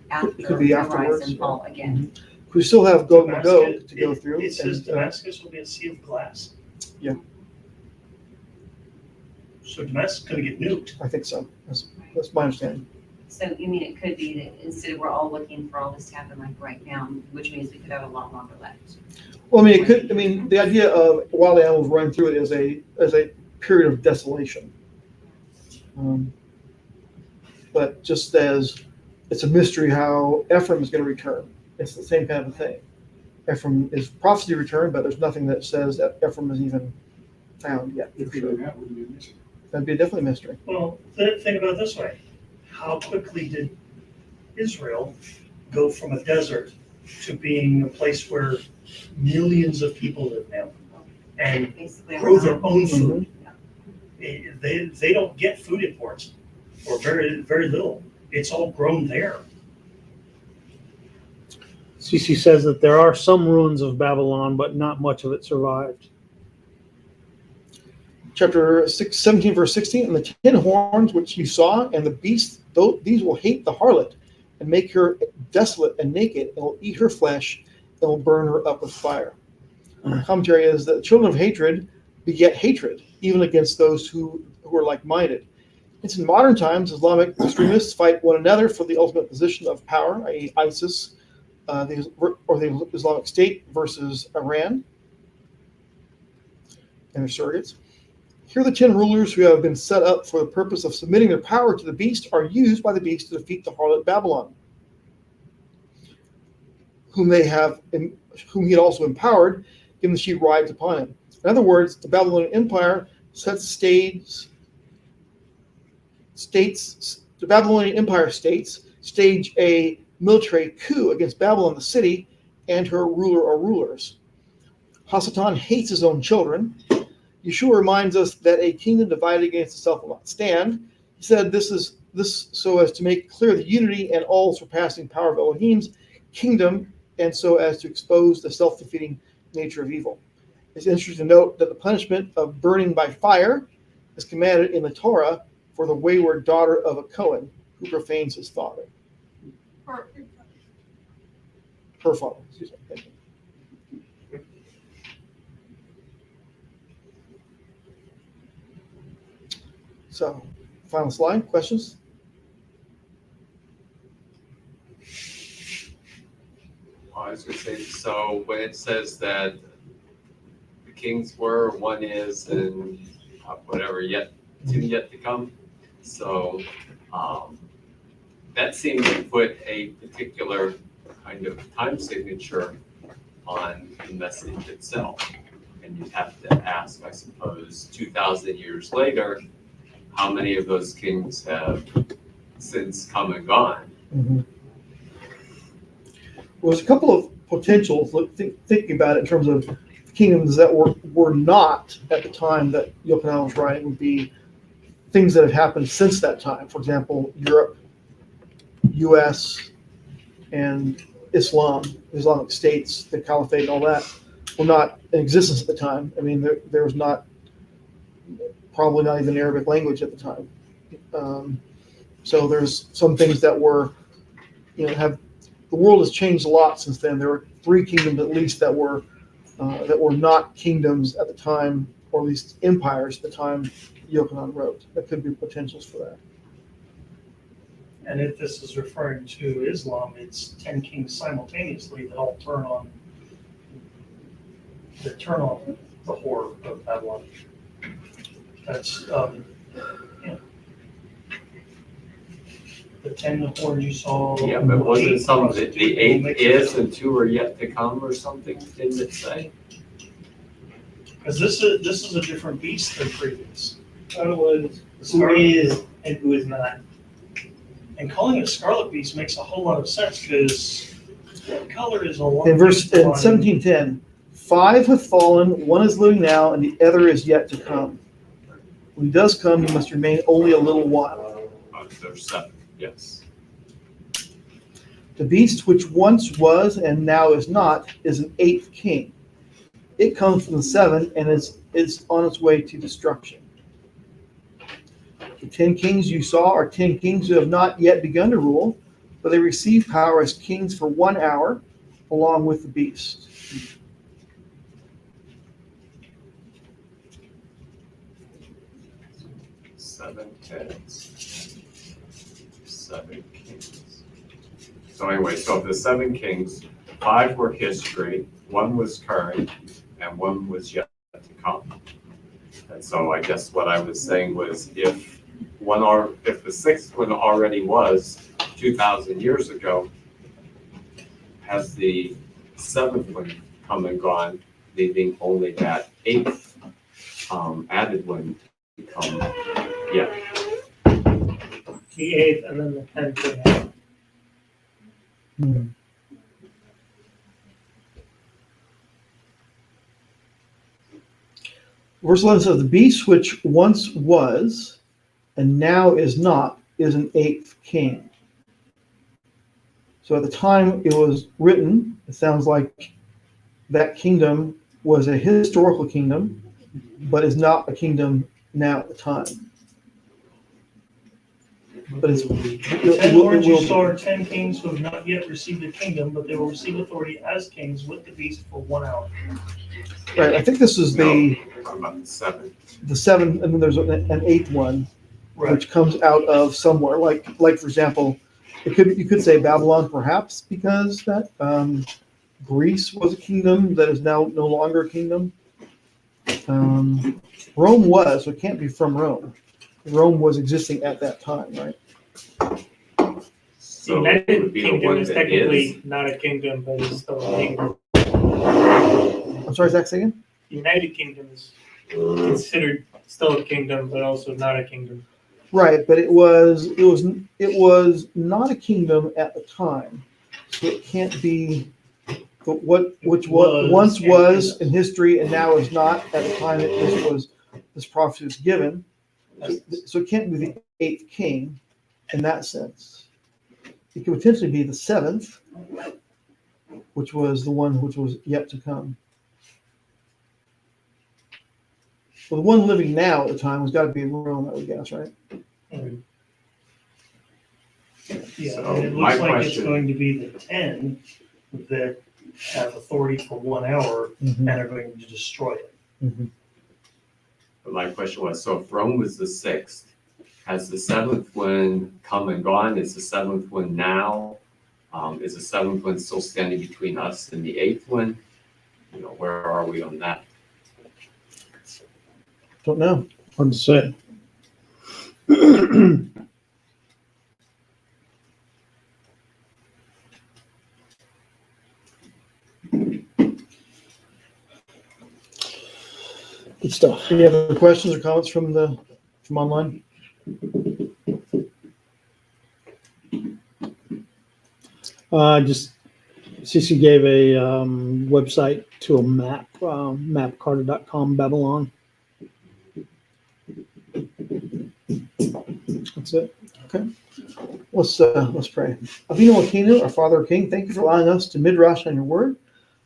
after It could be the rise afterwards, and fall again. We still have Gog and Magog Damascus- to go through. It says and, Damascus will be a sea of glass. Yeah. So Damascus is going to get nuked. I think so. That's my understanding. So you mean it could be that instead of we're all looking for all this to happen like right now, which means we could have a lot longer left. Well, it could. The idea of wild animals running through it is a period of desolation. But just as it's a mystery how Ephraim is going to return, it's the same kind of a thing. Ephraim is prophecy returned, but there's nothing that says that Ephraim is even found yet. If For we sure. do that, would be a mystery. That'd be definitely a mystery. Well, think about it this way. How quickly did Israel go from a desert to being a place where millions of people live now and Basically, grow their own food? Mm-hmm. They don't get food imports or very, very little. It's all grown there. CC says that there are some ruins of Babylon, but not much of it survived. Chapter 17, verse 16, and the 10 horns which you saw, and the beast, these will hate the harlot, and make her desolate and naked, and will eat her flesh, and will burn her up with fire. The commentary is that the children of hatred beget hatred, even against those who are like-minded. It's in modern times, Islamic extremists fight one another for the ultimate position of power, i.e. ISIS, or the Islamic State versus Iran and their surrogates. Here the 10 rulers who have been set up for the purpose of submitting their power to the beast are used by the beast to defeat the harlot Babylon. whom he had also empowered, given that she rides upon him. In other words, the Babylonian Empire the Babylonian Empire states stage a military coup against Babylon, the city, and her ruler or rulers. Hasatan hates his own children. Yeshua reminds us that a kingdom divided against itself will not stand. He said this so as to make clear the unity and all-surpassing power of Elohim's kingdom, and so as to expose the self-defeating nature of evil. It's interesting to note that the punishment of burning by fire is commanded in the Torah for the wayward daughter of a Cohen who profanes his father. Her father, excuse me. Thank you. So, final slide, questions? I was going to say, so when it says that the kings were, one is, and whatever, two yet to come, so that seems to put a particular kind of time signature on the message itself. And you'd have to ask, I suppose, 2,000 years later, how many of those kings have since come and gone? Mm-hmm. Well, there's a couple of potentials, thinking about it in terms of kingdoms that were not at the time that Yochanan was writing, would be things that have happened since that time. For example, Europe, U.S., and Islamic states, the Caliphate and all that, were not in existence at the time. I mean, there was probably not even Arabic language at the time. So there's some things that were, the world has changed a lot since then. There were 3 kingdoms at least that were not kingdoms at the time, or at least empires at the time Yochanan wrote. That could be potentials for that. And if this is referring to Islam, it's 10 kings simultaneously that all turn on the whore of Babylon. That's the 10 horns you saw. Yeah, but wasn't some of it, the 8 is and 2 are yet to come or something, didn't it say? Because this is a different beast than previous. It was who is and who is not. And calling it scarlet beast makes a whole lot of sense because that color is a lot. In 1710, 5 have fallen, 1 is living now, and the other is yet to come. When he does come, he must remain only a little while. There's 7, yes. The beast which once was and now is not is an 8th king. It comes from the 7 and is on its way to destruction. The 10 kings you saw are 10 kings who have not yet begun to rule, but they receive power as kings for 1 hour, along with the beast. Seven kings. So anyway, so of the 7 kings, 5 were history, 1 was current, and 1 was yet to come. And so I guess what I was saying was if the 6th one already was 2,000 years ago, has the 7th one come and gone, leaving only that 8th added one to come yet. The 8th and then the 10th would happen. Verse 11 says, the beast which once was and now is not is an 8th king. So at the time it was written, it sounds like that kingdom was a historical kingdom, but is not a kingdom now at the time. But it's, The 10 horns you saw are 10 kings who have not yet received a kingdom, but they will receive authority as kings with the beast for 1 hour. right. I think this is No, talking about the 7. the 7, and then there's an 8th one, which comes out of somewhere. Like for example, you could say Babylon, perhaps, because that Greece was a kingdom that is now no longer a kingdom. Rome was, so it can't be from Rome. Rome was existing at that time, right? So it United would be the Kingdom one is that technically is. not a kingdom, but it's still a kingdom. I'm sorry, Zach, say again? United Kingdom is considered still a kingdom, but also not a kingdom. Right, but it was not a kingdom at the time, so it can't be. But which was once and was is. in history and now is not at the time that this prophecy was given. So it can't be the 8th king in that sense. It could potentially be the 7th, which was the one which was yet to come. Well, the one living now at the time has got to be Rome, I would guess, right? Yeah, So and it my looks like it's question- going to be the 10 that have authority for 1 hour and are going to destroy it. But my question was, so if Rome was the 6th, has the 7th one come and gone? Is the 7th one now? Is the 7th one still standing between us and the 8th one? You know, where are we on that? Don't know. Hard to say. Good stuff. Any other questions or comments from online? Just CC gave a website to a map, mapcarter.com Babylon. That's it. Okay. Let's pray. Avinu Malkeinu, our Father King, thank you for allowing us to midrash on your word.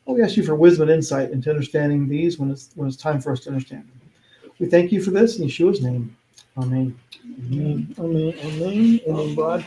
We ask you for wisdom and insight into understanding these when it's time for us to understand them. We thank you for this in Yeshua's name. Amen. Amen. Amen. Amen. Amen.